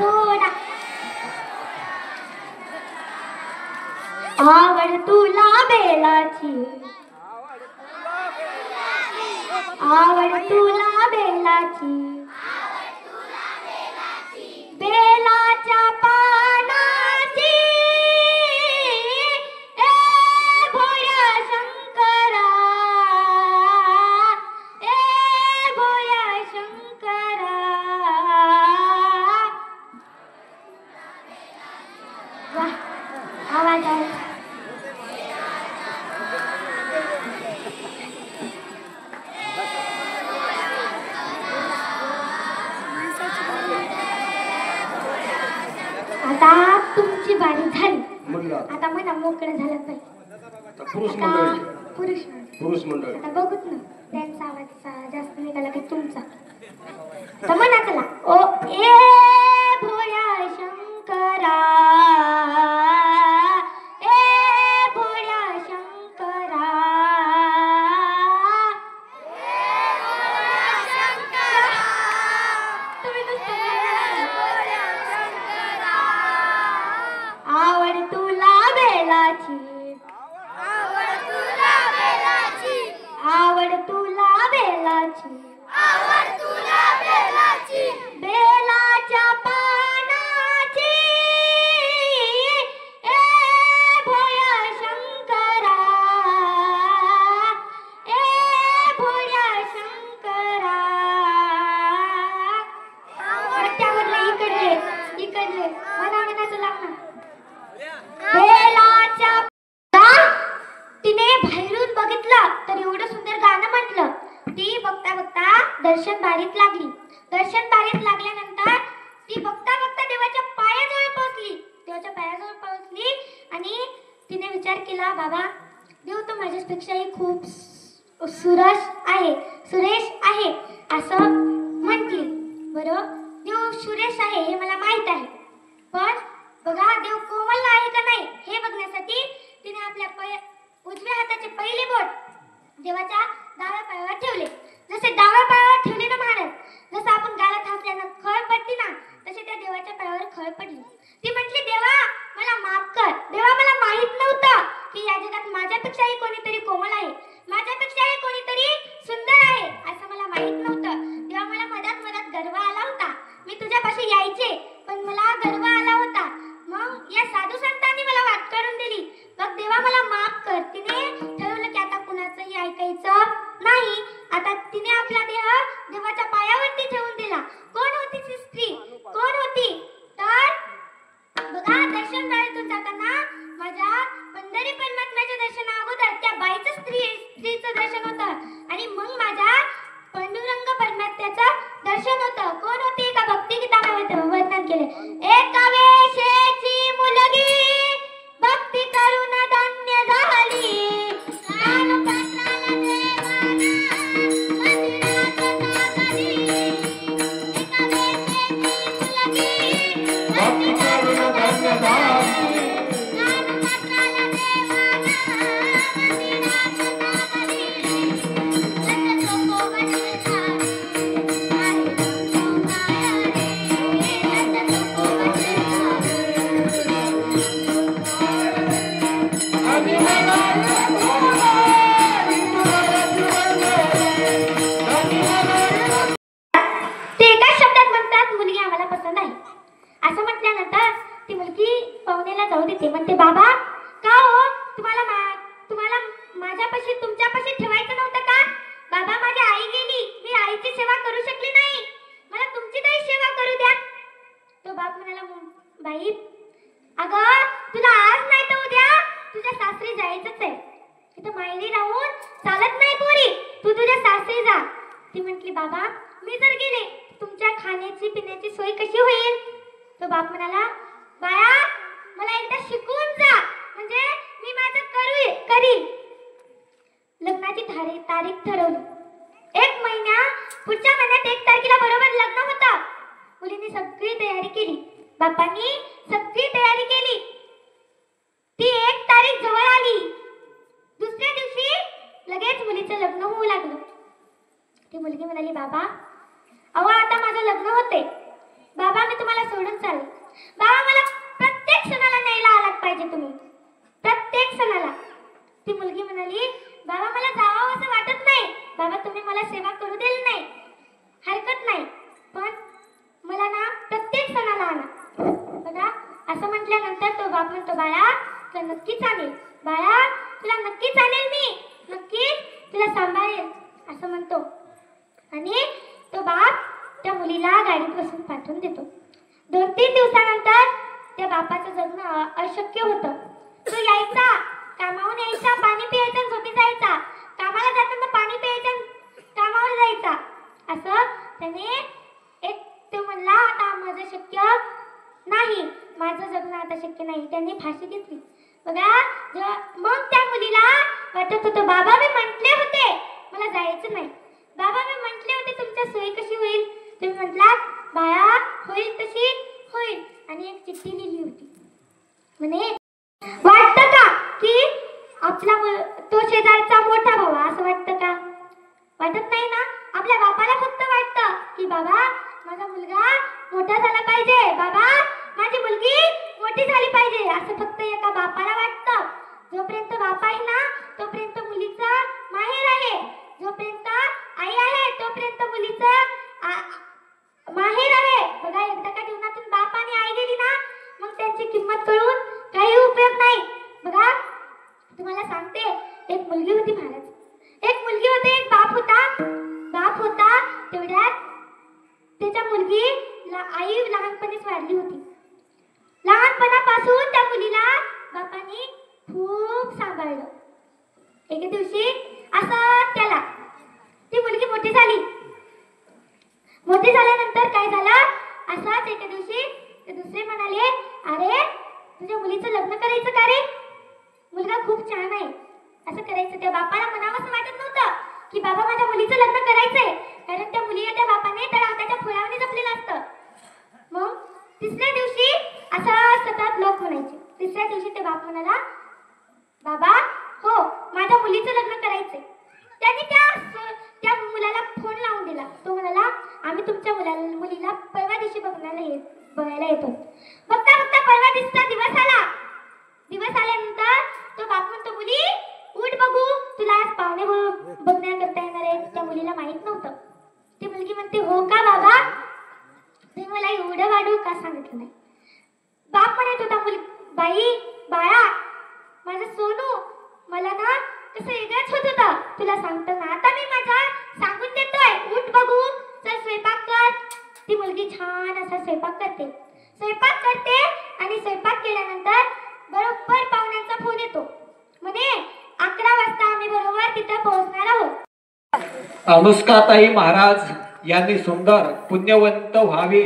A: थोडा आवड तुला बेलाची आवड तुला बेलाची बेलाच्या पानाची ए भोया शंकरा ए भोया शंकरा वाह आवाज आहे आता तुमची बारी झाली
C: म्हणलं
A: आता मला मोकळं झालं पाहिजे
C: आता पुरुष
A: आता
C: मंडळी
A: पुरुष
C: मंडळी
A: आता बघूत ना त्यांचा आवाज जास्त निघाला की तुमचा तर म्हणा चला ओ ए भोया शंकरा ए भोया शंकरा तुम्ही नुसतं आवड तुला बेलाची आवड तुला बेलाची बेलाच्या पानाची ए भोया शंकरा ए भोया शंकरा त्यावरला इकडले मला म्हणायचं लागणार बेलाच्या तिने बाहेरून बघितलं तर एवढं सुंदर गाणं म्हटलं ती बघता बघता दर्शन बारीत लागली दर्शन बारीत लागल्यानंतर ती बघता बघता देवाच्या पायाजवळ पोहोचली आणि तिने विचार केला बाबा देव तो माझ्यापेक्षाही खूप सुरेश आहे असं म्हटली बरं देव सुरेश आहे हे मला माहित आहे पण बघा देव कोमल आहे का नाही हे बघण्यासाठी तिने आपल्या उजव्या हाताचे पहिले बोट देवाच्या डाव्या पायावर ठेवले जसे डाव्या पायावर ठेवले ना महाराज जसं आपण गालात हसल्यानं खळ पडते ना तसे त्या देवाच्या पायावर खळ पडली ती म्हटली देवा मला माफ कर देवा मला माहित नव्हतं की या जगात माझ्यापेक्षाही कोणीतरी कोमल आहे माझ्यापेक्षाही कोणीतरी सुंदर आहे असं मला माहित नव्हतं तेव्हा मला मधात गर्व आला होता मी तुझ्यापाशी यायचे पण मला गर्व आला होता मग या साधू संतांनी मला वाट काढून दिली मग देवा मला माफ कर तिने ठरवलं की आता कुणाचंही ऐकायचं नाही आता तिने आपला देह देवाच्या पायावरती ठेवून दिला कोण होती ती स्त्री कोण होती तर बघा दर्शन बाळीतून जाताना माझ्या पंढरी परमात्म्याच्या दर्शना अगोदर त्या बाईचं स्त्रीचं दर्शन होतं आणि मग माझ्या पांडुरंग परमात्म्याचं दर्शन होतं कोण होती का भक्ती गीतामध्ये वर्णन केले एका वेशेची मुलगी भक्ती करून धन्य झाली ज्ञानपात्राला ते म्हणते बाबा का हो तुम्हाला माझ्यापाशी तुमच्यापाशी ठेवायचं नव्हतं का बाबा माझी आई गेली मी आईची सेवा करू शकली नाही मला तुमची तरी सेवा करू द्या तो बाप म्हणाला बाई अगं तुला आज नाही तर उद्या तुझ्या सासरी जायचंच आहे इथं मायरी राहून चालत नाही पोरी तू तुझ्या सासरी जा ती म्हटली बाबा मी जर गेले तुमच्या खाण्याची पिण्याची सोय कशी होईल तो बाप म्हणाला बाया मला एकदा शिकवून जा म्हणजे मी माझं करी लग्नाची तारीख ठरवली 1 महिना पुढच्या महिन्यात 1 तारखेला बरोबर लग्न होतं मुलींनी सगळी तयारी केली बापांनी सगळी तयारी केली ती 1 तारीख जवळ आली दुसऱ्या दिवशी लगेच मुलीचं लग्न होऊ लागलं ती मुलगी म्हणाली बाबा अहो आता माझं लग्न होते बाबा मी तुम्हाला सोडून चालेल. बाबा मला प्रत्येक सणाला न्यायला आलात पाहिजे तुम्ही, प्रत्येक सणाला. ती मुलगी म्हणाली, बाबा मला जावं असं वाटत नाही. बाबा तुम्ही मला सेवा करू दिली नाही, हरकत नाही, पण मला ना प्रत्येक सणाला आणा. बघा असं म्हटल्यानंतर तो बाप म्हणतो, बाळा तुला नक्कीच आणेल, बाळा तुला नक्कीच आणेल, मी नक्कीच तुला सांभाळेल असं म्हणतो. आणि तो बाप त्या मुलीला गाडीत बसून पाठवून देतो. 2-3 दिवसानंतर त्या बापाचं जगणं अशक्य होतं. तो यायचा, कामावून यायचा, पाणी प्यायचं आणि झोपी जायचा, कामाला जाताना पाणी प्यायचं आणि कामावर जायचा. असं त्याने तो म्हणला, आता माझं शक्य नाही, माझं जगणं आता शक्य नाही. त्यांनी फाशी घेतली. बघा मग त्या मुलीला वाटत होतं, बाबा मी म्हटले होते मला जायचं नाही, बाबा मी म्हटले होते तुमच्या सोयी कशी होईल, तुम्ही म्हटलात बाळा होईल तशी होईल. आणि एक चिठ्ठी लिहिली होती, म्हणे वाटतं का की आपला तो शेजारचा मोठा भाऊ, असं वाटतं का? वाटत नाही ना. आपल्या बापाला फक्त वाटतं की बाबा माझा मुलगा मोठा झाला पाहिजे, बाबा माझी मुलगी मोठी झाली पाहिजे, असं फक्त एका बापाला वाटतं. जोपर्यंत बाप आहे ना तोपर्यंत मुलीचा माहेर आहे, जोपर्यंत आई आहे तोपर्यंत मुलीचं माहेर आहे. बघा एकदा का जीवनातून बाप आणि आई गेली ना मग त्यांची किंमत कळून काही उपयोग नाही. बघा तुम्हाला सांगते, एक मुलगी होती महाराज, एक मुलगी होती, एक बाप होता. तेवढ्यात त्याच्या मुलगी आई लहानपणीच वारली होती. लहानपणापासून त्या मुलीला बापाने खूप सांभाळलं. एके दिवशी असं त्याला ती मुलगी मोठी झाली. मोठी झाल्यानंतर काय झालं, असाच एके दिवशी ते दुसरे म्हणाले, अरे तुझ्या मुलीचं लग्न करायचं का रे, मुलगा खूप छान आहे, असं करायचं. त्या बापाला म्हणावं असं वाटत नव्हतं की बाबा माझ्या मुलीचं लग्न करायचंय, कारण त्या मुलीला त्या बापाने त्या हाताच्या फुलावने जपलेलं असतं. मग तिसऱ्या दिवशी असं सतत लोक म्हणायचे. तिसऱ्या दिवशी ते बाप म्हणाला, बाबा हो माझ्या मुलीचं लग्न करायचंय. त्यांनी त्या मुलाला फोन लावून दिला. तो म्हणाला, आम्ही तुमच्या मुलीला परवा दिवशी बघायला येतो. बघता परवा दिवसाचा दिवस आला. दिवस आल्यानंतर तो बाप म्हणतो, मुली उठ बघू, तुला आज पाहुणे बघण्याकरता येणार आहे. त्या मुलीला माहित नव्हतं. ती मुलगी म्हणते, हो का बाबा, तुम्ही मला एवढं वाढू का सांगितलं नाही. बाप म्हणत होता, बाळा माझं सोनू, मला ना कसं वेगळंच होत होतं, तुला सांगतो ना, आता मी माझा सांगून देतोय, उठ बघू, चल स्वयंपाक कर. ती मुलगी छान असा स्वयंपाक करते आणि स्वयंपाक केल्यानंतर बरोबर पाहुण्यांचा फोन येतो. म्हणे 11 वाजता आम्ही बरोबर तिथे पोहोचणार आहोत.
D: अनुष्काताई महाराज यांनी सुंदर पुण्यवंत व्हावे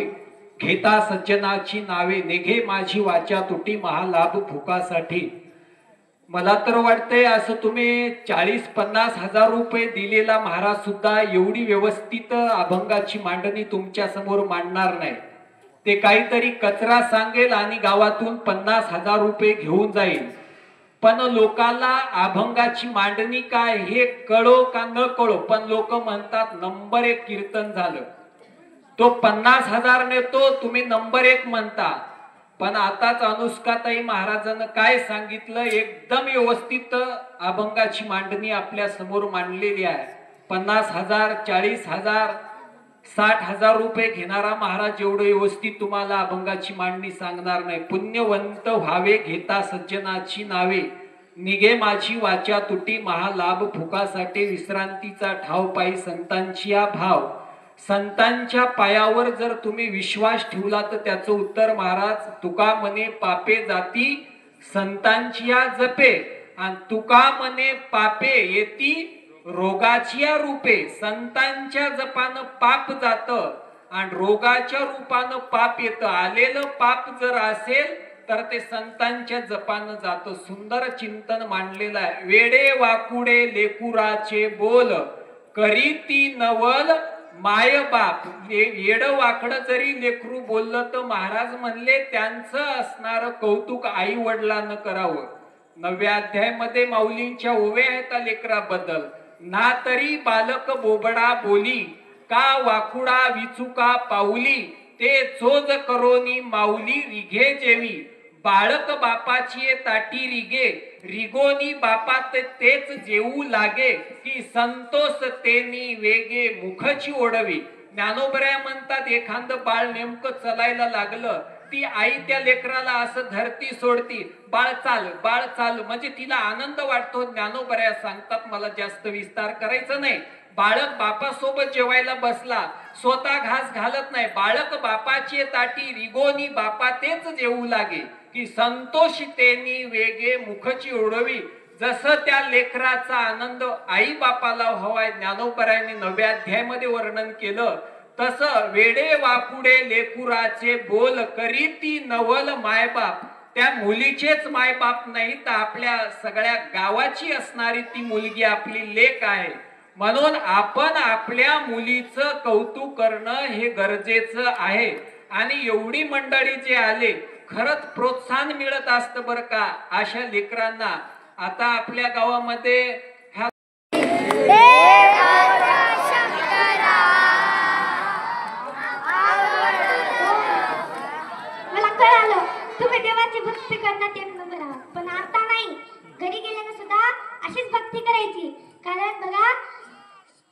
D: घेता सज्जनाची नावे, नेघे माझी वाचा तुटी महालाभ भुकासाठी. मला तर वाटतंय असं तुम्ही 40-50 हजार रुपये दिलेला महाराज सुद्धा एवढी व्यवस्थित अभंगाची मांडणी तुमच्या समोर मांडणार नाही. ते काहीतरी कचरा सांगेल आणि गावातून 50 हजार रुपये घेऊन जाईल. पण लोकांना अभंगाची मांडणी काय हे कळो का न कळो, पण लोक म्हणतात नंबर 1 कीर्तन झालं. तो 50 हजार नेतो, तुम्ही नंबर 1 म्हणता. पण आताच अनुष्काताई महाराजांना काय सांगितलं, एकदम व्यवस्थित अभंगाची मांडणी आपल्या समोर मांडलेली आहे. 50 हजार, 40 हजार, 60 हजार रुपये घेणारा महाराज एवढं व्यवस्थित तुम्हाला अभंगाची मांडणी सांगणार नाही. पुण्यवंत व्हावे घेता सज्जनाची नावे, निघे माझी वाचा तुटी महालाभ फुकासाठी. विश्रांतीचा ठाव पायी संतांची या भाव. संतांच्या पायावर जर तुम्ही विश्वास ठेवला तर त्याचं उत्तर महाराज, तुका मने पापे जाती संतांची या जपे, आणि तुका मने पापे येती रोगाची या रूपे. संतांच्या जपानं पाप जात आणि रोगाच्या रूपानं पाप येतं. आलेलं पाप जर असेल तर ते संतांच्या जपानं जात. सुंदर चिंतन मांडलेलं आहे. वेडे वाकुडे लेकुराचे बोल, करीती नवल माय बाप. येड वाकड जरी लेकरू बोललं तर महाराज म्हणले त्यांचं असणार कौतुक आई वडिलांना करावं. 9व्या अध्यायामध्ये माऊलींच्या ओव्या आहेत लेकराबद्दल. ना तरी बालक बोबडा बोली, का वाकुडा विचुका पाऊली, ते चोज करोनी माऊली रिघे जेवी बाळक बापाची ताटी रिगे रिगोनी बापात तेच जेवू लागे की संतोष तेनी वेगे मुखची ओढवी. ज्ञानोबराया म्हणतात एखादं बाळ नेमकं चलायला लागलं ती आई त्या लेकराला असं धरती सोडती, बाळ चाल म्हणजे तिला आनंद वाटतो. ज्ञानोबराया सांगतात, मला जास्त विस्तार करायचं नाही. बाळक बापासोबत जेवायला बसला, स्वतः घास घालत नाही, बाळक बापाची ताटी रिगोनी बापा तेच जेवू लागे की संतोषितेनी वेगे मुखची ओढवी. जसं त्या लेकराचा आनंद आई बापाला हवाय, ज्ञानोबरायांनी 9व्या अध्यायामध्ये वर्णन केलं. तसं वेडे वाकुडे लेकुराचे बोल करीती नवल मायबाप. त्या मुलीचेच मायबाप नाही तर आपल्या सगळ्या गावाची असणारी ती मुलगी आपली लेक आहे. म्हणून आपण आपल्या मुलीचं कौतुक करणं हे गरजेचं आहे. आणि एवढी मंडळी जे आले, खरंच प्रोत्साहन मिळत असतं बरं का अशा लेकरांना. आता आपल्या गावामध्ये ह्या
A: मला कळालं तुम्ही देवाची भक्ती करण्यात एक नंबर आहात, पण आता नाही. घरी गेल्यानं सुद्धा अशीच भक्ती करायची. कारण बघा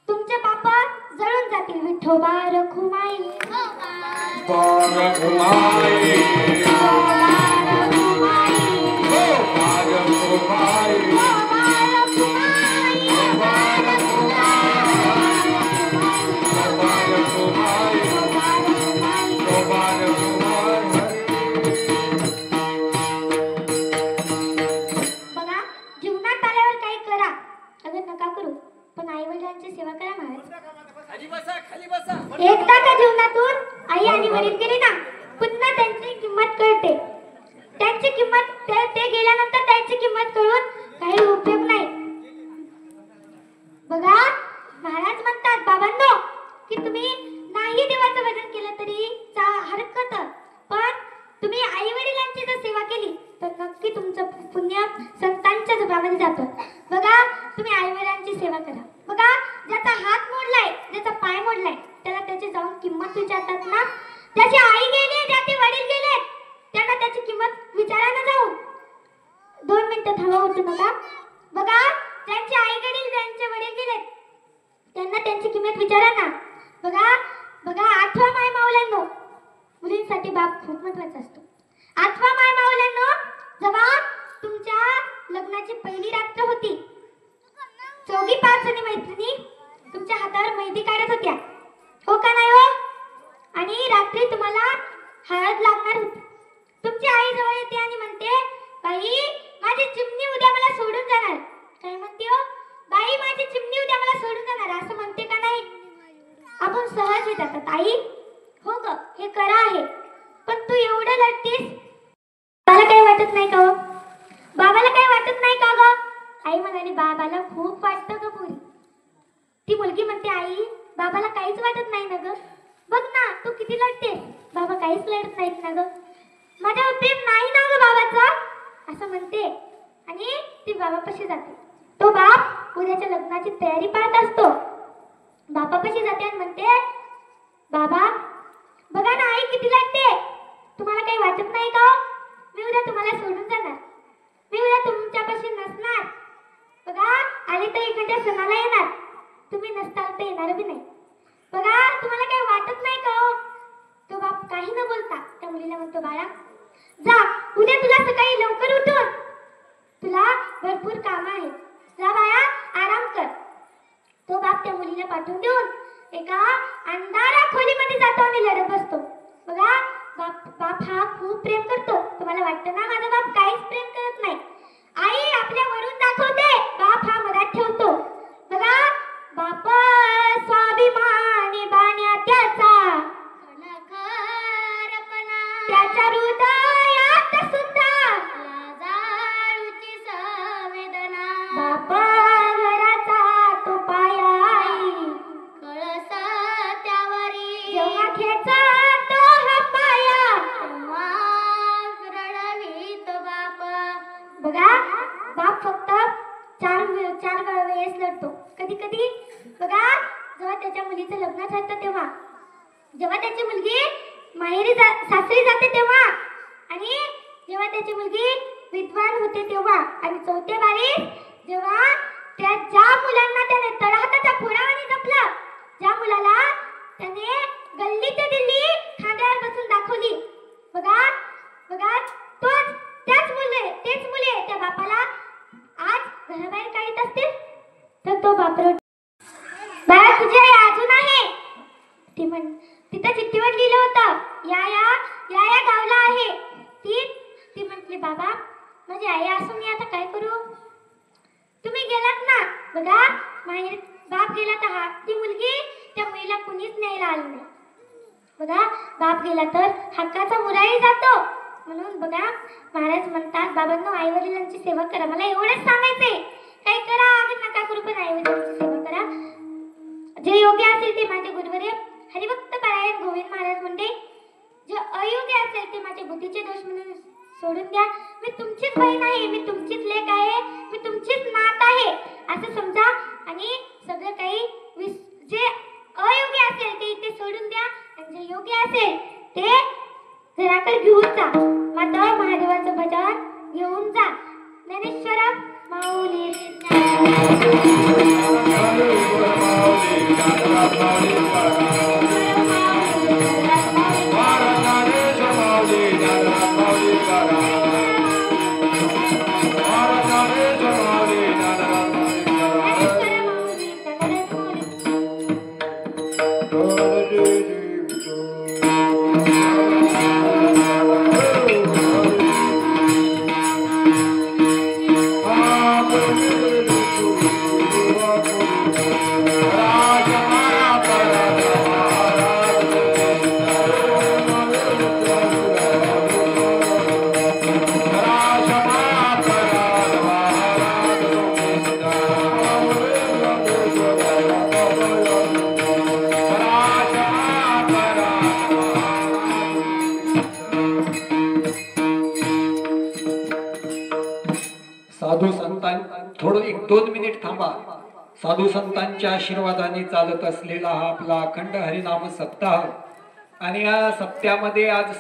A: तुमचे पापा जळून जातील. विठोबा रखुमाई बघा जीवनात आल्यावर काही करा, अगर नका करू, पण आई वडिलांची सेवा करा महाराज. एकदा का जीवनातून आई आणि वडील गेले ना, पुन्हा त्यांची किंमत कळते. त्यांची किंमत ते गेल्यानंतर त्यांची किंमत कळून काही उपयोग नाही. बघा महाराज म्हणतात बाबांनो की तुम्ही नाही देवाचं भजन केलं तरी हरकत, पण तुम्ही आई वडिलांची जर सेवा केली तर नक्की तुमचं पुण्य संतांच्या जबामध्ये जातं. बघा तुम्ही आई वडिलांची सेवा करा. बघा ज्याचा हात मोडलाय, ज्याचा पाय मोडलाय, त्याला त्याची जाऊन किंमत विचारतात ना. त्याची आई गेली, त्याचे वडील गेले, त्यांना त्याची किंमत विचारा ना जाऊन. 2 मिनिटं थांबा होतो नका. बघा त्यांचे आई वडील, त्यांचे वडील गेले, त्यांना त्यांची किंमत विचारा ना. बघा आठवा माय माऊल्यांनो, मुलींसाठी बाप खूप महत्वाचा असतो. आठवा माय माऊल्यांनो, जेव्हा तुमच्या लग्नाची पहिली रात्र होती, 4-5 जणी मैत्रिणी तुमच्या हातावर मेहंदी काढत होत्या, हो का नाही हो? आणि रात्री तुम्हाला हळद लागणार होती. तुमची आई जवळ येते आणि म्हणते, बाई माझी चिमणी उद्या मला सोडून जाणार. काय म्हणते हो? बाई माझी चिमणी उद्या मला सोडून जाणार, असं म्हणते का नाही? आपण सहज येतात, आई हो ग हे करा आहे, पण तू एवढं लढतीस, बाबाला काही वाटत नाही का हो? बाबाला काही वाटत नाही का ग? आई म्हणाली, बाबाला खूप वाटतं ग पोरी. ती मुलगी म्हणते, आई बाबाला काहीच वाटत नाही ना ग, बघ ना तू किती लढतेस, बाबा काहीच लढत नाहीत ना ग, माझ्यावर प्रेम नाही ना ग बाबाचा, असं म्हणते. आणि ती बाबापाशी जाते. तो बाप उद्याच्या लग्नाची तयारी पाहत असतो. बापापाशी जाते आणि म्हणते, बाबा बघा ना आई किती लढते, तुम्हाला काही वाटत नाही का? मी उद्या तुम्हाला सोडून जाणार, मी उद्या तुमच्यापाशी नसणार. बघा आले तर एखाद्या सणाला येणार, तुम्ही नसताल तर येणार बी नाही. बघा तुम्हाला काही वाटत नाही का? तो बाप काही न बोलता त्या मुलीला म्हणतो, बाळा जा, उद्या तुला सकाळी लवकर उठून तुला भरपूर काम आहे, जा बाळा आराम कर. तो बाप त्या मुलीला पाठवून देऊन एका अंधारा खोलीमध्ये जातो आणि लढत बसतो. बघा बाप हा खूप प्रेम करतो. तुम्हाला वाटतं ना माझा बाप काहीच प्रेम करत नाही. आई आपल्या वरून दाखवते, बाप हा मनात ठेवतो. बघा बाप स्वाभिमानी बाण्या त्याचा, त्याच्या हृदयात सुद्धा लाजाळूची संवेदना. बाप घराचा तो पाया, आई कळस त्यावरी जेव्हा खेचा तो हा पाया, रडवीत बाप. बघा बाप फक्त चार वेळेस लढतो. कधी कधी बघा जेव्हा त्याच्या मुलीचं लग्न ठरतं तेव्हा, जेव्हा त्याची मुलगी सासरी जाते तेव्हा, आणि जेव्हा त्याची मुलगी विद्वान होते तेव्हा, आणि चौथ्या बारीत जेव्हा ज्या मुलांना त्याने तळहाताच्या फोडावाने जपलं, ज्या मुलाला त्याने गल्ली ते दिल्ली खांद्यावर बसून दाखवली, बघा बघा तेच मुले त्या बापाला आज घराबाहेर काढत असतील, तर तो बापरट बाळा तुझी आई अजून आहे. तिथं चिठ्ठीवर लिहिलं होतं या गावला आहे. ती म्हटली बाबा माझी आई असून मी आता काय करू. तुम्ही गेलात ना, बघा माहेर बाप गेला तर ती मुलगी त्या मुलीला कुणीच न्यायला आलं नाही. बघा बाप गेला तर हक्काचा मुलाही जातो. म्हणून बघा महाराज म्हणतात बाबांनो आई वडिलांची सेवा करा. मला एवढंच सांगायचंय, काही करा आधी नका करू पण आई वडिलांची सेवा करा. जे योग्य असेल ते माझे गुरुवर्य हरिभक्त परायण गोविंद महाराज म्हणते, जे अयोग्य असेल ते माझे बुद्धीचे दोष म्हणून सोडून द्या. मी तुमचीच बहीण आहे, मी तुमचीच लेक आहे, मी तुमचीच नात आहे असं समजा, आणि सगळं काही जे अयोग्य असेल ते इथे सोडून द्या, आणि जे योग्य असेल ते घराकडे घेऊन जा. माता महादेवाचं भजन घेऊन जा. ज्ञानेश्वर माऊली
D: साधू संतां थोडं 1-2 मिनिट थांबा. साधू संतांच्या आशीर्वादाने चालत असलेला हा आपला अखंड हरिनाम सप्ताह, आणि या सप्त्यामध्ये आज